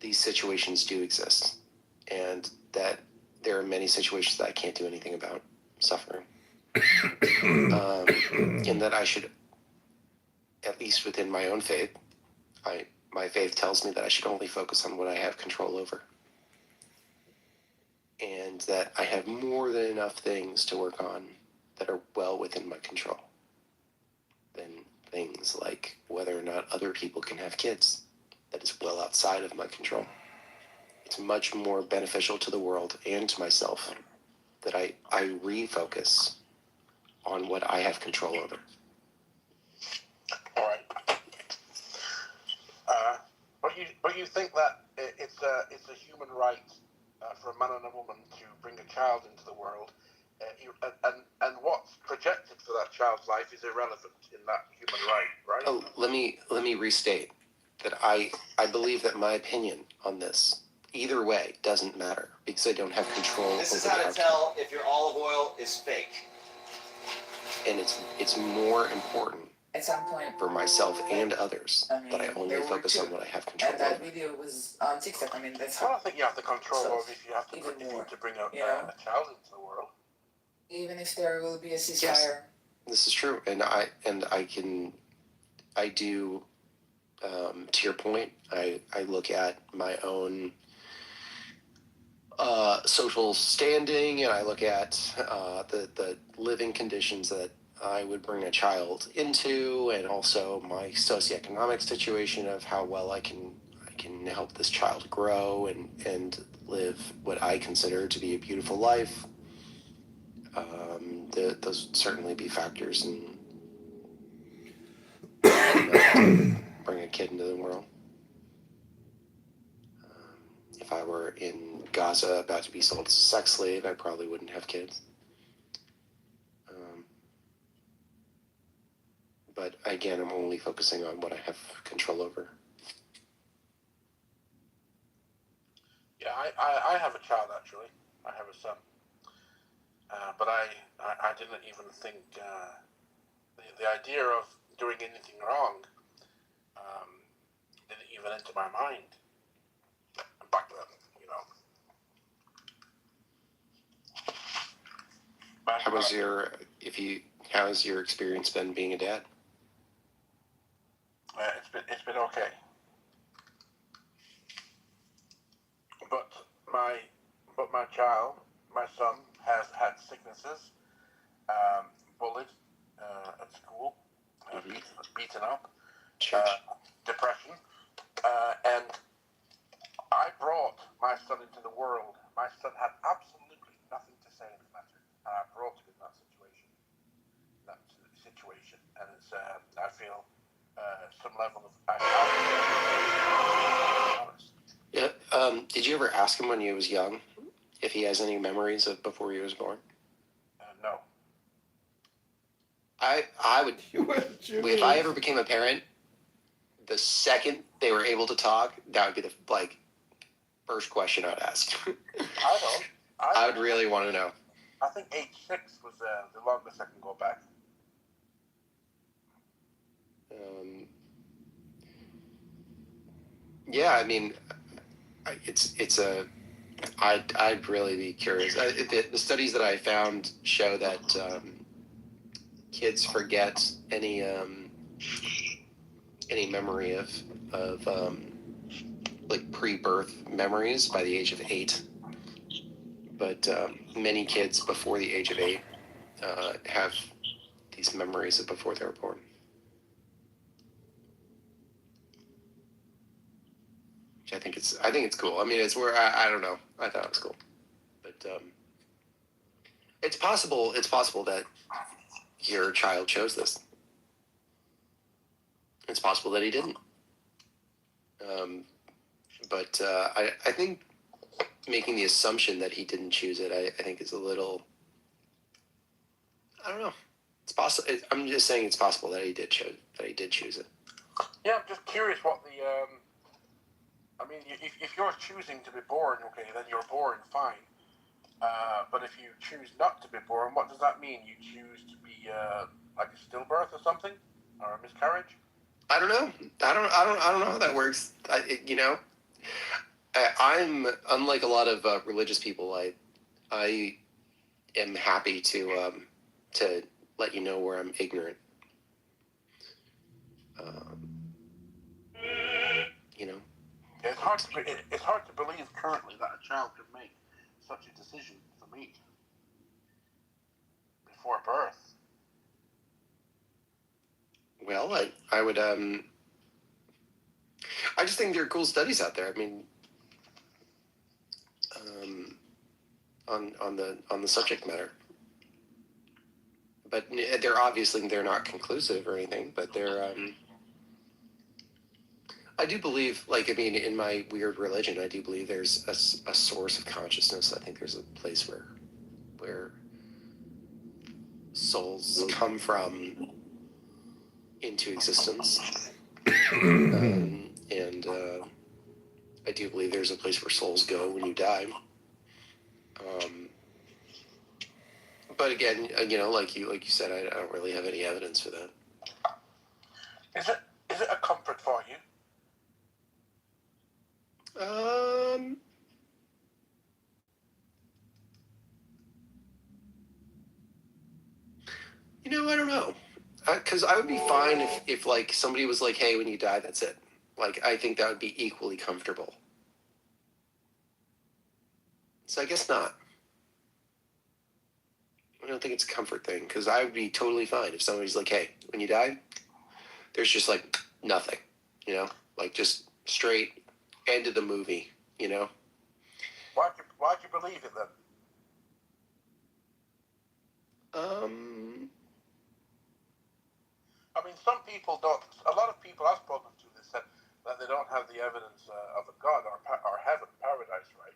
these situations do exist, and that there are many situations that I can't do anything about suffering, and that I should, at least within my own faith, my faith tells me that I should only focus on what I have control over, and that I have more than enough things to work on that are well within my control than things like whether or not other people can have kids. That is well outside of my control. It's much more beneficial to the world and to myself that I refocus on what I have control over. All right. But you think that it's a human right for a man and a woman to bring a child into the world, and what's projected for that child's life is irrelevant in that human right, right? Oh, let me restate that I believe that my opinion on this, either way, doesn't matter because I don't have control. This is how to tell if your olive oil is fake. And it's more important at some point for myself and others that I only focus on what I have control and that over. video was on TikTok. I mean, that's I don't think you have the control so, over if you have to bring a child into the world. Even if there will be a ceasefire. Yes, this is true, and I do. To your point, I look at my own social standing, and I look at the living conditions that I would bring a child into, and also my socioeconomic situation of how well I can help this child grow and live what I consider to be a beautiful life. Those would certainly be factors in bring a kid into the world. If I were in Gaza about to be sold as a sex slave, I probably wouldn't have kids. But again, I'm only focusing on what I have control over. Yeah, I have a child actually. I have a son. But I didn't even think the idea of doing anything wrong didn't even enter my mind back then, How has your experience been being a dad? It's been okay. But my son has had sicknesses, bullied at school, beaten up, depression, and I brought my son into the world. My son had absolutely nothing to say in the matter, and I brought him in that situation, and it's I feel some level of honest. Yeah. Did you ever ask him when he was young if he has any memories of before he was born? No. I would. If I ever became a parent, the second they were able to talk, that would be the first question I'd ask. I would really want to know. I think age 6 was the longest I can go back. Yeah, I mean, I'd really be curious. The studies that I found show that kids forget any memory of pre-birth memories by the age of 8. But many kids before the age of 8 have these memories of before they were born. I think it's cool. I mean, it's where I don't know. I thought it was cool, but it's possible that your child chose this. It's possible that he didn't. But I think making the assumption that he didn't choose it, I think is a little. I don't know. It's possible. I'm just saying it's possible that he did choose it. Yeah, I'm just curious what the. I mean, if you're choosing to be born, okay, then you're born, fine. But if you choose not to be born, what does that mean? You choose to be like a stillbirth or something, or a miscarriage? I don't know. I don't know how that works. I'm unlike a lot of religious people. I am happy to let you know where I'm ignorant. You know. It's hard to believe currently that a child could make such a decision for me before birth. Well, I would I just think there are cool studies out there. I mean, on the subject matter, but they're not conclusive or anything. But they're I do believe, like, I mean, in my weird religion, I do believe there's a source of consciousness. I think there's a place where souls come from into existence, and I do believe there's a place where souls go when you die. But again, like you said, I don't really have any evidence for that. Is it a comfort for you? I don't know, because I would be fine if like somebody was like, "Hey, when you die, that's it." Like, I think that would be equally comfortable. So I guess not. I don't think it's a comfort thing, because I would be totally fine if somebody's like, "Hey, when you die, there's just like nothing," like just straight end of the movie, Why'd you believe it then? I mean, some people don't. A lot of people I've spoken to, they said that they don't have the evidence of a God or heaven, paradise, right?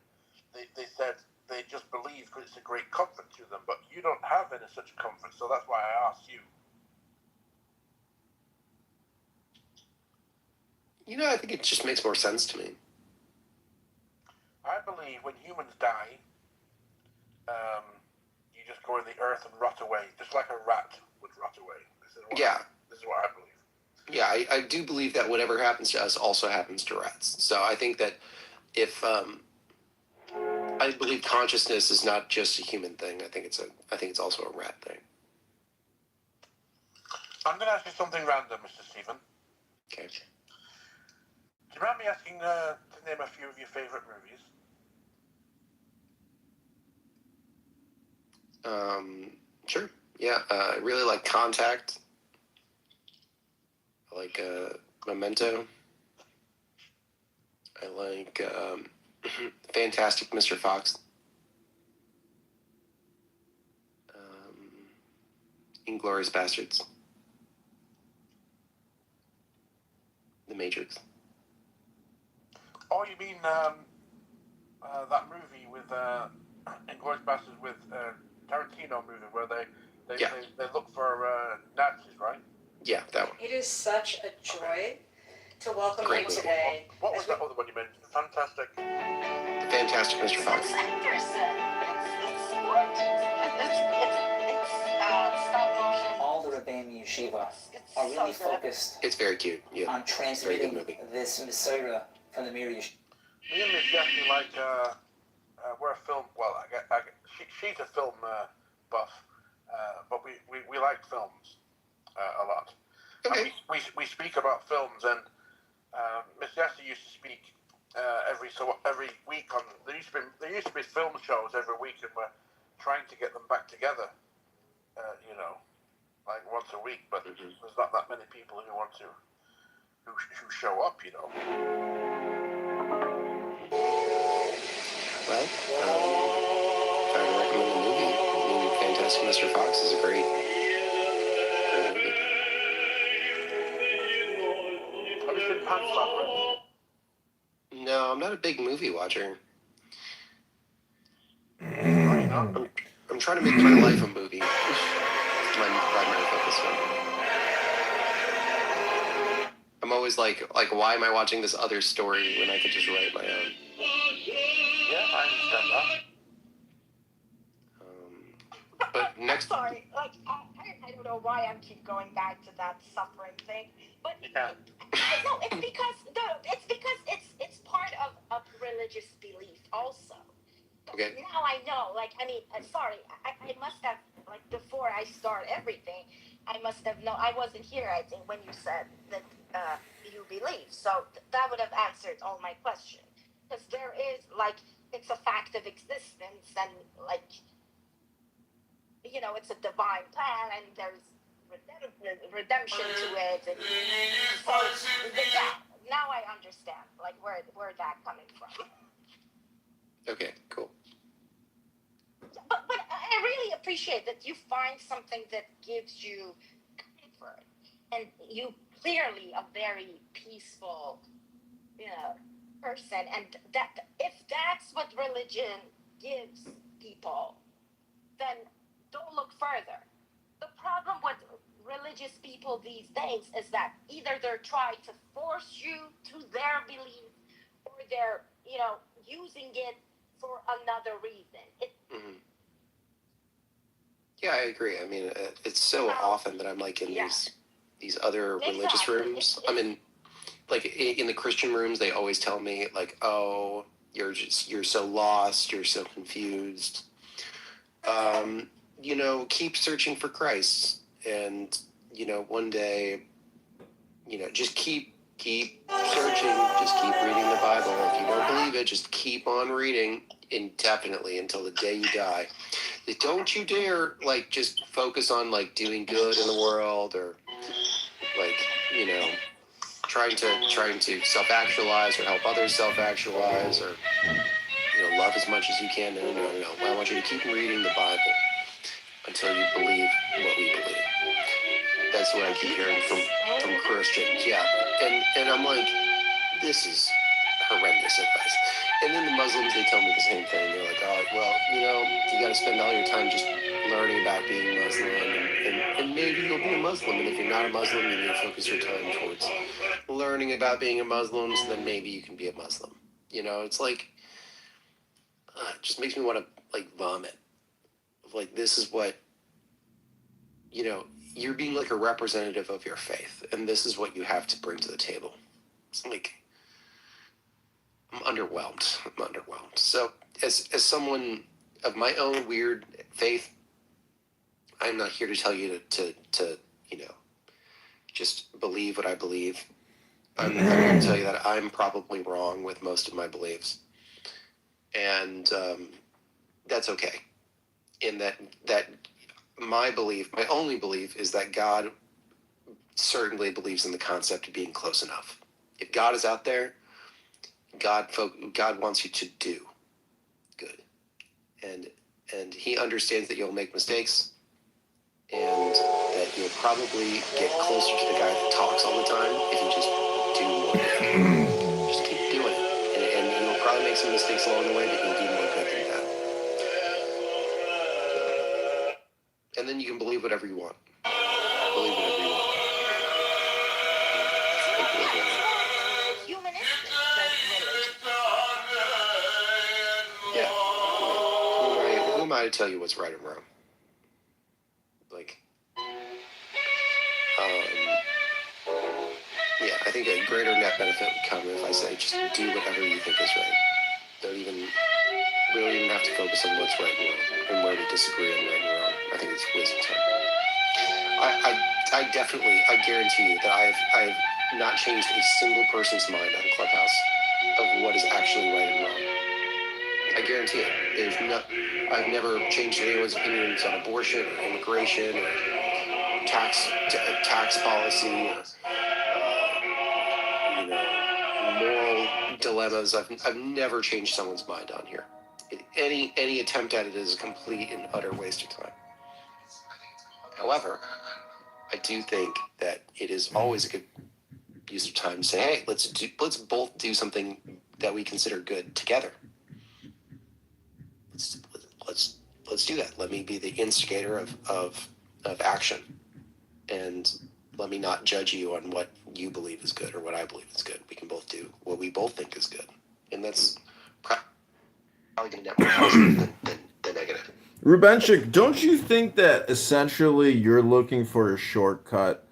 They said they just believe because it's a great comfort to them. But you don't have any such comfort, so that's why I asked you. I think it just makes more sense to me. I believe when humans die, you just go in the earth and rot away, just like a rat would rot away. This is what I believe. Yeah, I do believe that whatever happens to us also happens to rats. So I think that if I believe consciousness is not just a human thing. I think it's also a rat thing. I'm going to ask you something random, Mr. Stephen. Okay. Do you mind me asking to name a few of your favorite movies? Sure. Yeah, I really like Contact. I like Memento. I like Fantastic Mr. Fox. Inglourious Bastards. The Matrix. Oh, you mean that movie with Inglourious Bastards with Tarantino movie where they look for Nazis, right? Yeah, that one. It is such a joy to welcome Great you movie. today. What was that other one you mentioned? Fantastic. Fantastic Mr. Fox. It's stop motion. All the Rebbeim Yeshiva are really focused. It's very cute. Yeah. On transmitting this Messiah from the Mir Yeshiva. Me and Miss Jessie like we're a film. Well, she's a film buff, but we like films a lot. Okay. And we speak about films, and Miss Jessie used to speak every week on. There used to be film shows every week, and we're trying to get them back together. Like once a week, but there's not that many people who want to who show up. Well, if I were to recommend a movie, I mean, Fantastic Mr. Fox is a great movie. Have you seen Pan's Labyrinth? No, I'm not a big movie watcher. I'm trying to make my life a movie. It's my primary focus here. I'm always like, why am I watching this other story when I could just write my own? Yeah, I understand that. But next, Sorry, like I don't know why I keep going back to that suffering thing, but Yeah. no, it's because it's part of religious belief also. Okay. Now I know. Like I mean, sorry, I must have like before I start everything, I must have known. I wasn't here, I think, when you said that you believe. So that would have answered all my questions. Because there is like it's a fact of existence, and like it's a divine plan, and there's redemption to it, and so yeah. Now I understand like where that coming from. okay, cool. But I really appreciate that you find something that gives you comfort, and you clearly a very peaceful, person, and that if that's what religion gives people, then don't look further. The problem with religious people these days is that either they're trying to force you to their belief, or they're using it for another reason. Mm-hmm. Yeah, I agree. I mean, it's so often that I'm like in these other religious rooms. I'm in like in the Christian rooms. They always tell me like, "Oh, you're so lost. You're so confused. Keep searching for Christ, and one day, just keep searching. Just keep reading the Bible. If you don't believe it, just keep on reading indefinitely until the day you die." Don't you dare just focus on doing good in the world, or trying to self-actualize or help others self-actualize, or love as much as you can. No. I want you to keep reading the Bible until you believe what we believe. That's what I keep hearing from Christians. Yeah, and I'm like, this is horrendous advice. And then the Muslims, they tell me the same thing. They're like, oh, well, you got to spend all your time just learning about being Muslim, and maybe you'll be a Muslim. And if you're not a Muslim, you need to focus your time towards learning about being a Muslim, so then maybe you can be a Muslim. It's like, it just makes me want to vomit. This is what, you're being like a representative of your faith, and this is what you have to bring to the table. It's like, I'm underwhelmed. So as someone of my own weird faith, I'm not here to tell you to just believe what I believe. I'm here to tell you that I'm probably wrong with most of my beliefs. And that's okay. In that my only belief is that God certainly believes in the concept of being close enough. If God is out there, God wants you to do good, and He understands that you'll make mistakes, and that you'll probably get closer to the guy that talks all the time if you just do more good. Just keep doing it, and you'll probably make some mistakes along the way, but you'll do more good than that. And then you can believe whatever you want. Believe whatever you want. Humanistic religion. Yeah. Who am I to tell you what's right and wrong? Yeah, I think a greater net benefit would come if I say just do whatever you think is right. We don't even have to focus on what's right and wrong and where we disagree on right and wrong. I think it's a waste of time. I guarantee you that I have not changed a single person's mind on Clubhouse of what is actually right and wrong. I guarantee it. I've never changed anyone's opinions on abortion or immigration or tax policy or moral dilemmas. I've never changed someone's mind on here. Any attempt at it is a complete and utter waste of time. However, I do think that it is always a good use of time to say, hey, let's both do something that we consider good together. Let's do that. Let me be the instigator of action, and let me not judge you on what you believe is good or what I believe is good. We can both do what we both think is good, and that's probably going to net more positive than negative. Rubenchik, don't you think that essentially you're looking for a shortcut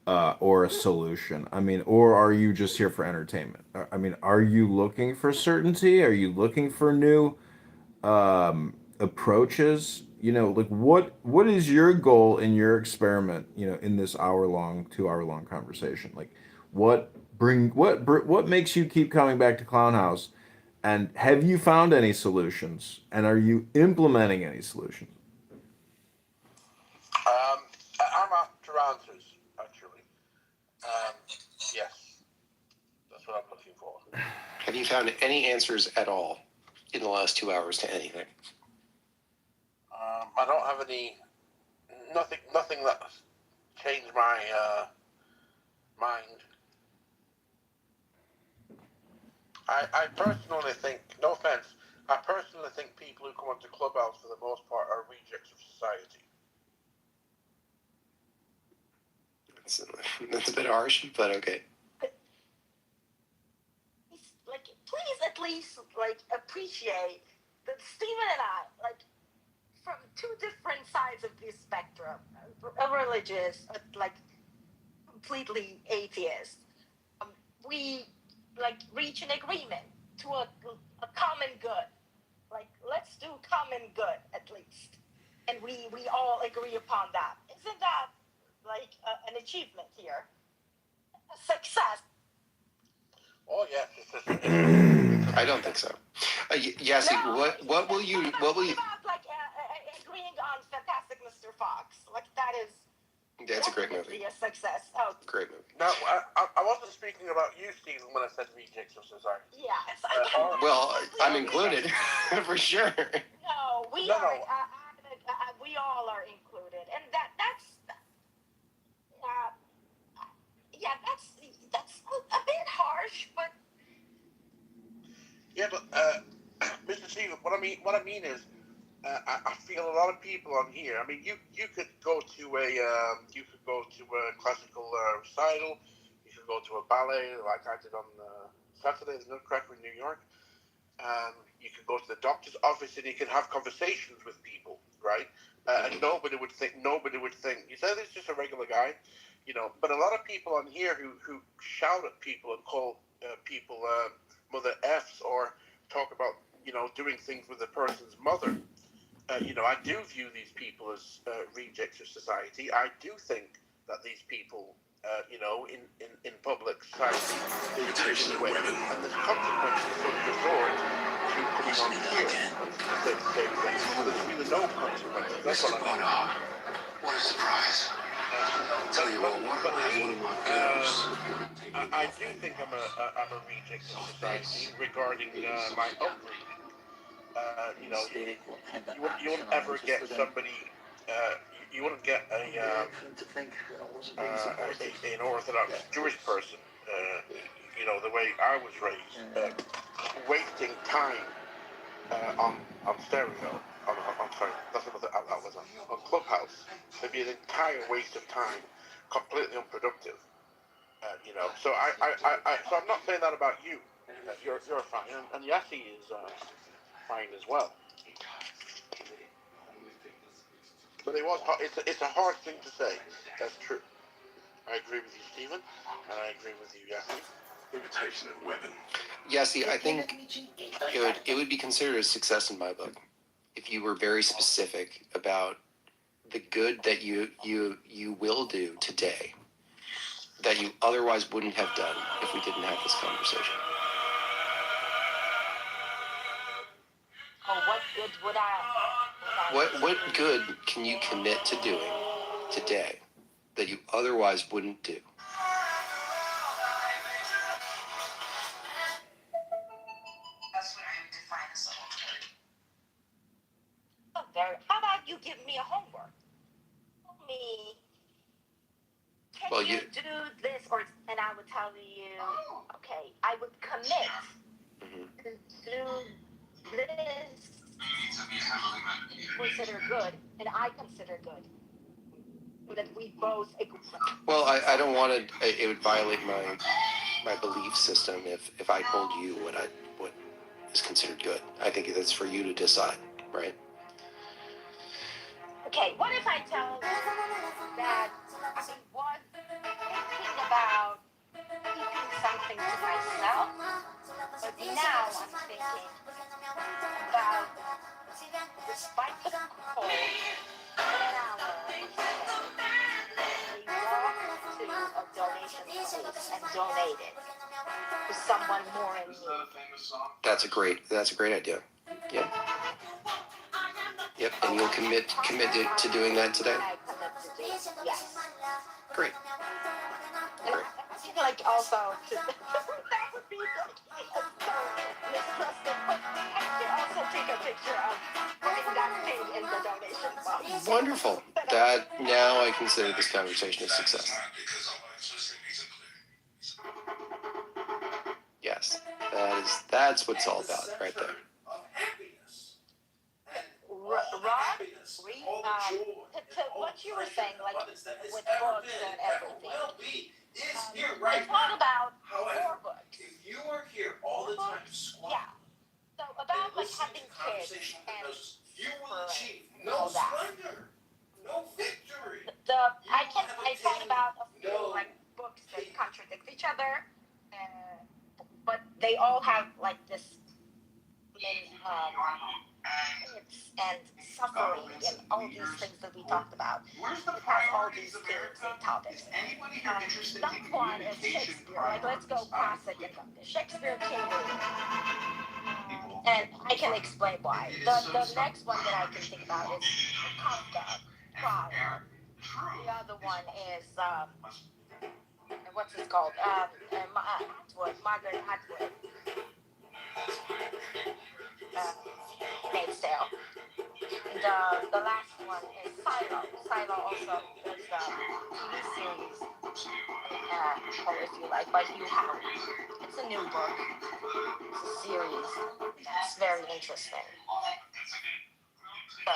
or a solution? I mean, or are you just here for entertainment? I mean, are you looking for certainty? Are you looking for new approaches? You know, like what is your goal in your experiment? You know, in this 2 hour long conversation, like what makes you keep coming back to Clown House? And have you found any solutions? And are you implementing any solutions? I'm after answers, actually. Yes, that's what I'm looking for. Have you found any answers at all in the last 2 hours to anything? I don't have nothing that changed my mind. I personally think, no offense, I personally think people who come onto Clubhouse for the most part are rejects of society. That's a bit harsh, but okay. Like, please at least appreciate that Stephen and I, from two different sides of the spectrum, a religious, completely atheist, we reach an agreement to a common good. Let's do common good at least, and we all agree upon that. Isn't that an achievement here? A success. Oh yeah. I don't think so. Yassi, No, what will you? About agreeing on Fantastic Mr. Fox? That is. That's a great movie. A success. Oh, great movie. No, I wasn't speaking about you, Stephen, when I said rejects of society. Yes. Well, I'm included for sure. No, we are. We all are included, and that's. Yeah, that's a bit harsh, but. Yeah, but Mr. Stephen, what I mean is, I feel a lot of people on here. I mean, you could go to a classical recital. You could go to a ballet like I did on Saturday, the Nutcracker in New York. You could go to the doctor's office and you can have conversations with people, right? And nobody would think. You say this is just a regular guy, you know. But a lot of people on here who shout at people and call people mother F's or talk about doing things with the person's mother. I do view these people as rejects of society. I do think that these people, in public society, imitation of women, and there's consequences for the resort to coming on here and say the same thing. So there's really no consequences. That's what I mean. What a surprise. Tell you what, why don't I have one of my girls? I do think I'm a reject of society regarding my upbringing. You wouldn't ever get somebody. You wouldn't get an Orthodox Jewish person. The way I was raised, wasting time on stereo. Sorry, that's another outlet on Clubhouse. It'd be an entire waste of time, completely unproductive. So so I'm not saying that about you. You're fine, and Yassi is fine as well. But it's a hard thing to say. That's true. I agree with you, Stephen, and I agree with you, Yassi. Imitation of women. Yassi, I think it would be considered a success in my book if you were very specific about the good that you will do today that you otherwise wouldn't have done if we didn't have this conversation. Oh, what good would I? What good can you commit to doing today that you otherwise wouldn't do? That's what I would define as a whole. How about you give me a homework? Tell me, can you do this, and I would tell you, okay, I would commit consider good and I consider good. So that we both agree. Well, I don't want to. It would violate my belief system if I told you what is considered good. I think that's for you to decide, right? Okay, what if I tell you that I was thinking about keeping something to myself, but now I'm thinking about, despite the cold, in an hour or so, we walk to a donation place and donate it to someone more in need. That's a great idea. Yep. Yep. And you'll commit to doing that today. I commit to do it. Yes. Great. And I feel like also to, that would be like so mistrusting, but I could also take a picture of putting that pig in the donation box. Wonderful. That now I consider this conversation a success. Yes. That's what it's all about right there. Rob, to what you were saying, like with books and everything. I thought about 4 books. If you weren't here all the time, Yeah. So about like having kids and you will achieve all no that. splendor, no victory. I thought about a few like books that contradict each other, but they all have like this and suffering and all these things that we talked about. It has all these themes and topics. That one is Shakespeare. Like, let's go classic and Shakespeare, King Lear. And I can explain why. The next one that I can think about is Kafka, Trial. The other one is what's it called? Margaret Atwood. Handmaid's Tale. And the last one is Silo. Silo also is a TV series, or if you like, by Hugh Howard. It's a new book. It's a series. It's very interesting. So.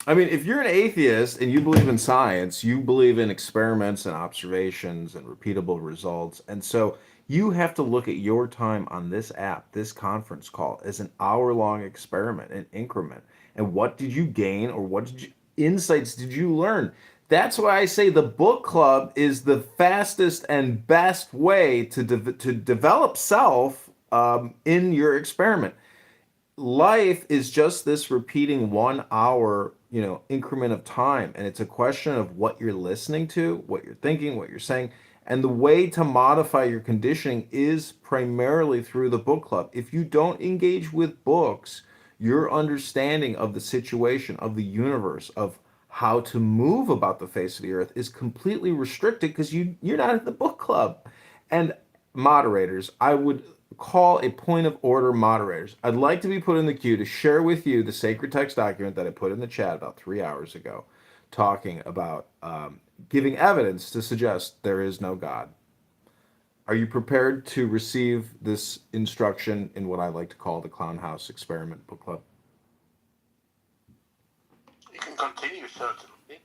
I mean, if you're an atheist and you believe in science, you believe in experiments and observations and repeatable results. And so you have to look at your time on this app, this conference call, as an hour-long experiment, an increment. And what did you gain, or insights did you learn? That's why I say the book club is the fastest and best way to develop self in your experiment. Life is just this repeating 1 hour, increment of time. And it's a question of what you're listening to, what you're thinking, what you're saying. And the way to modify your conditioning is primarily through the book club. If you don't engage with books, your understanding of the situation, of the universe, of how to move about the face of the earth is completely restricted because you're not at the book club. And moderators, I would call a point of order moderators. I'd like to be put in the queue to share with you the sacred text document that I put in the chat about 3 hours ago, talking about giving evidence to suggest there is no God. Are you prepared to receive this instruction in what I like to call the Clown House Experiment Book Club? You can continue, certainly.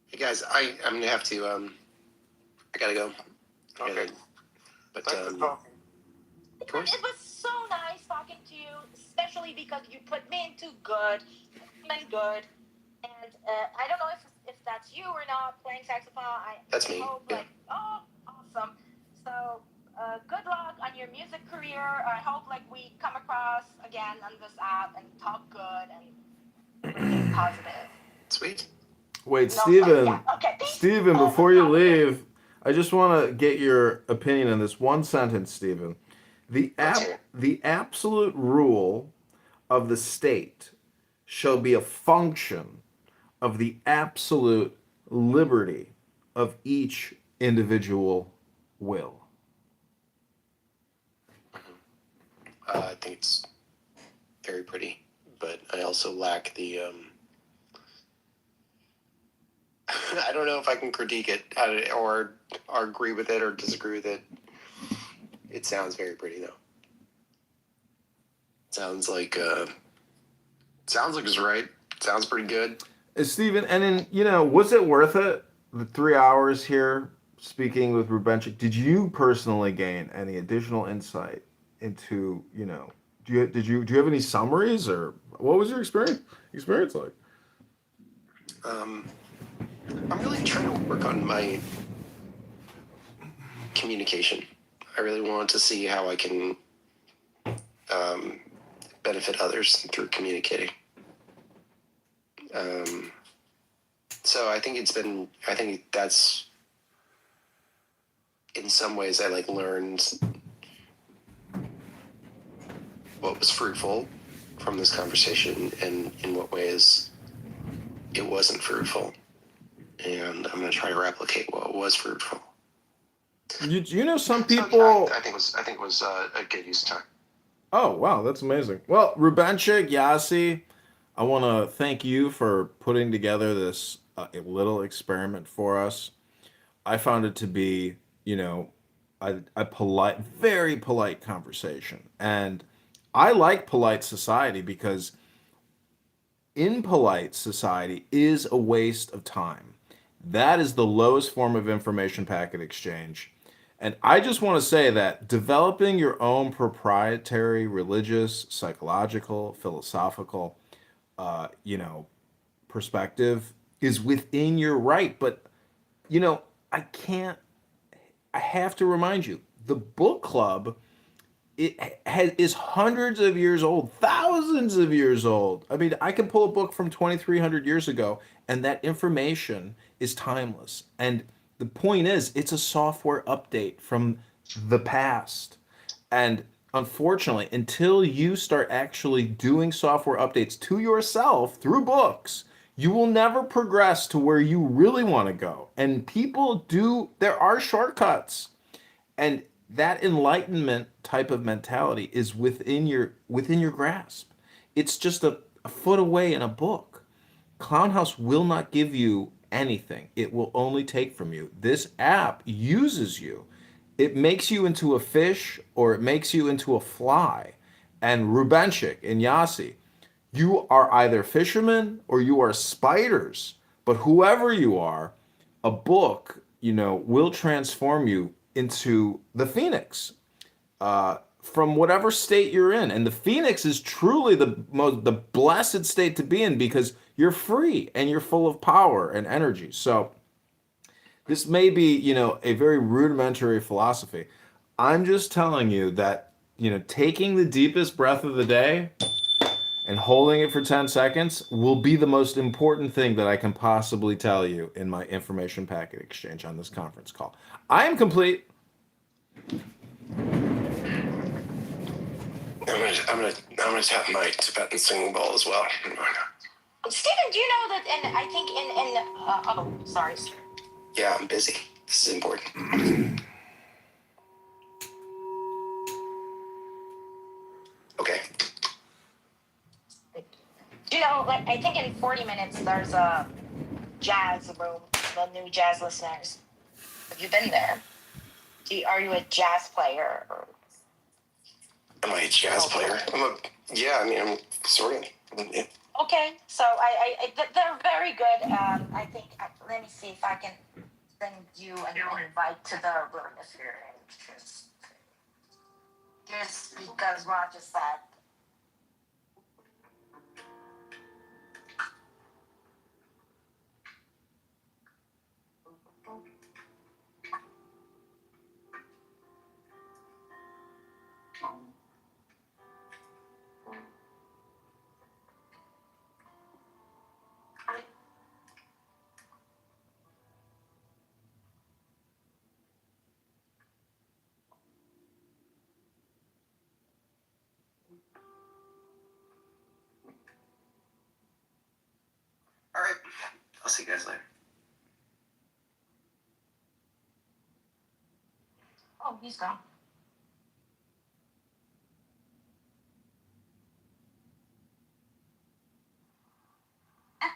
Hey guys, I'm gonna have to I gotta go. Okay. But Thanks for talking. Of course. It was so nice talking to you, especially because you put me into good and good. And I don't know if that's you or not playing saxophone. That's me. Hope, Yeah. like, oh, awesome. So good luck on your music career. I hope like we come across again on this app and talk good and positive. Sweet. Wait, Steven. Yeah. Okay. Steven, before you leave, I just want to get your opinion on this one sentence, Steven. The absolute rule of the state shall be a function of the absolute liberty of each individual will. I think it's very pretty, but I also lack the I don't know if I can critique it or agree with it or disagree with it. It sounds very pretty though. Sounds like it's right. Sounds pretty good. Stephen, and then, was it worth it? The 3 hours here speaking with Rubenchik. Did you personally gain any additional insight into, do you have any summaries, or what was your experience like? I'm really trying to work on my communication. I really want to see how I can benefit others through communicating. So I think that's, in some ways, I learned what was fruitful from this conversation, and in what ways it wasn't fruitful. And I'm going to try to replicate what was fruitful. Some people. I think it was a good use of time. Oh, wow, that's amazing. Well, Rubenchik, Yasi, I want to thank you for putting together this a little experiment for us. I found it to be, a polite, very polite conversation. And I like polite society because impolite society is a waste of time. That is the lowest form of information packet exchange. And I just want to say that developing your own proprietary religious, psychological, philosophical, perspective is within your right. But, I can't, I have to remind you, the book club is hundreds of years old, thousands of years old. I mean, I can pull a book from 2,300 years ago, and that information is timeless. And the point is, it's a software update from the past. And unfortunately, until you start actually doing software updates to yourself through books, you will never progress to where you really want to go. And there are shortcuts. And that enlightenment type of mentality is within your grasp. It's just a foot away in a book. Clownhouse will not give you anything. It will only take from you. This app uses you. It makes you into a fish, or it makes you into a fly. And Rubenchik and Yasi, you are either fishermen or you are spiders. But whoever you are, a book, will transform you into the phoenix, from whatever state you're in. And the phoenix is truly the blessed state to be in, because you're free and you're full of power and energy. So this may be, a very rudimentary philosophy. I'm just telling you that, taking the deepest breath of the day and holding it for 10 seconds will be the most important thing that I can possibly tell you in my information packet exchange on this conference call. I am complete. I'm gonna tap my Tibetan singing bowl as well. Stephen, do you know that? And I think oh, sorry, sir. Yeah, I'm busy. This is important. Okay. Do you know, I think in 40 minutes there's a jazz room, the new jazz listeners. Have you been there? Are you a jazz player? Or? Am I a jazz player? I'm sort of. Yeah. Okay, so they're very good. I think, let me see if I can send you an invite to the room if you're interested. Just because Roger said. All right. I'll see you guys later. Oh, he's gone. Okay.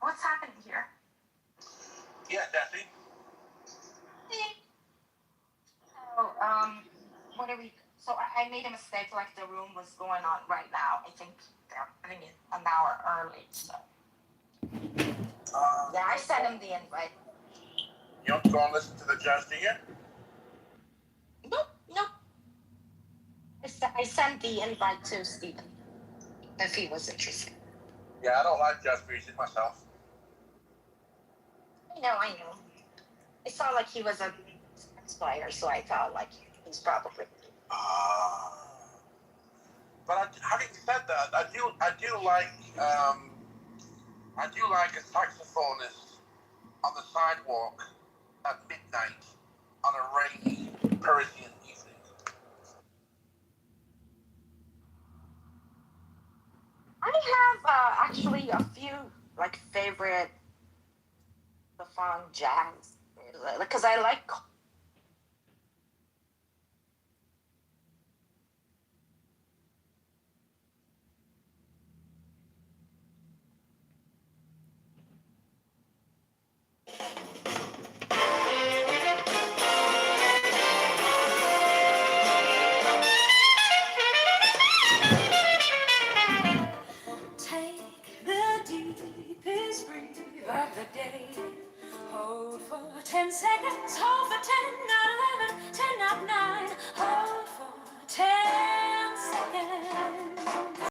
What's happening here? Yeah, Jesse. So, what are we? So I made a mistake. Like the room was going on right now. I think they're putting it an hour early. So yeah, I sent him the invite. You don't go and listen to the jazz, do you? Nope. I sent the invite to Stephen if he was interested. Yeah, I don't like jazz music myself. I know. I saw like he was a sax player, so I thought like he's probably. But having said that, I do like a saxophonist on the sidewalk at midnight on a rainy Parisian evening. I have actually a few like favorite jazz because I like. Take the deepest breath of the day. Hold for 10 seconds, hold for 10, not 11, 10, not 9. Hold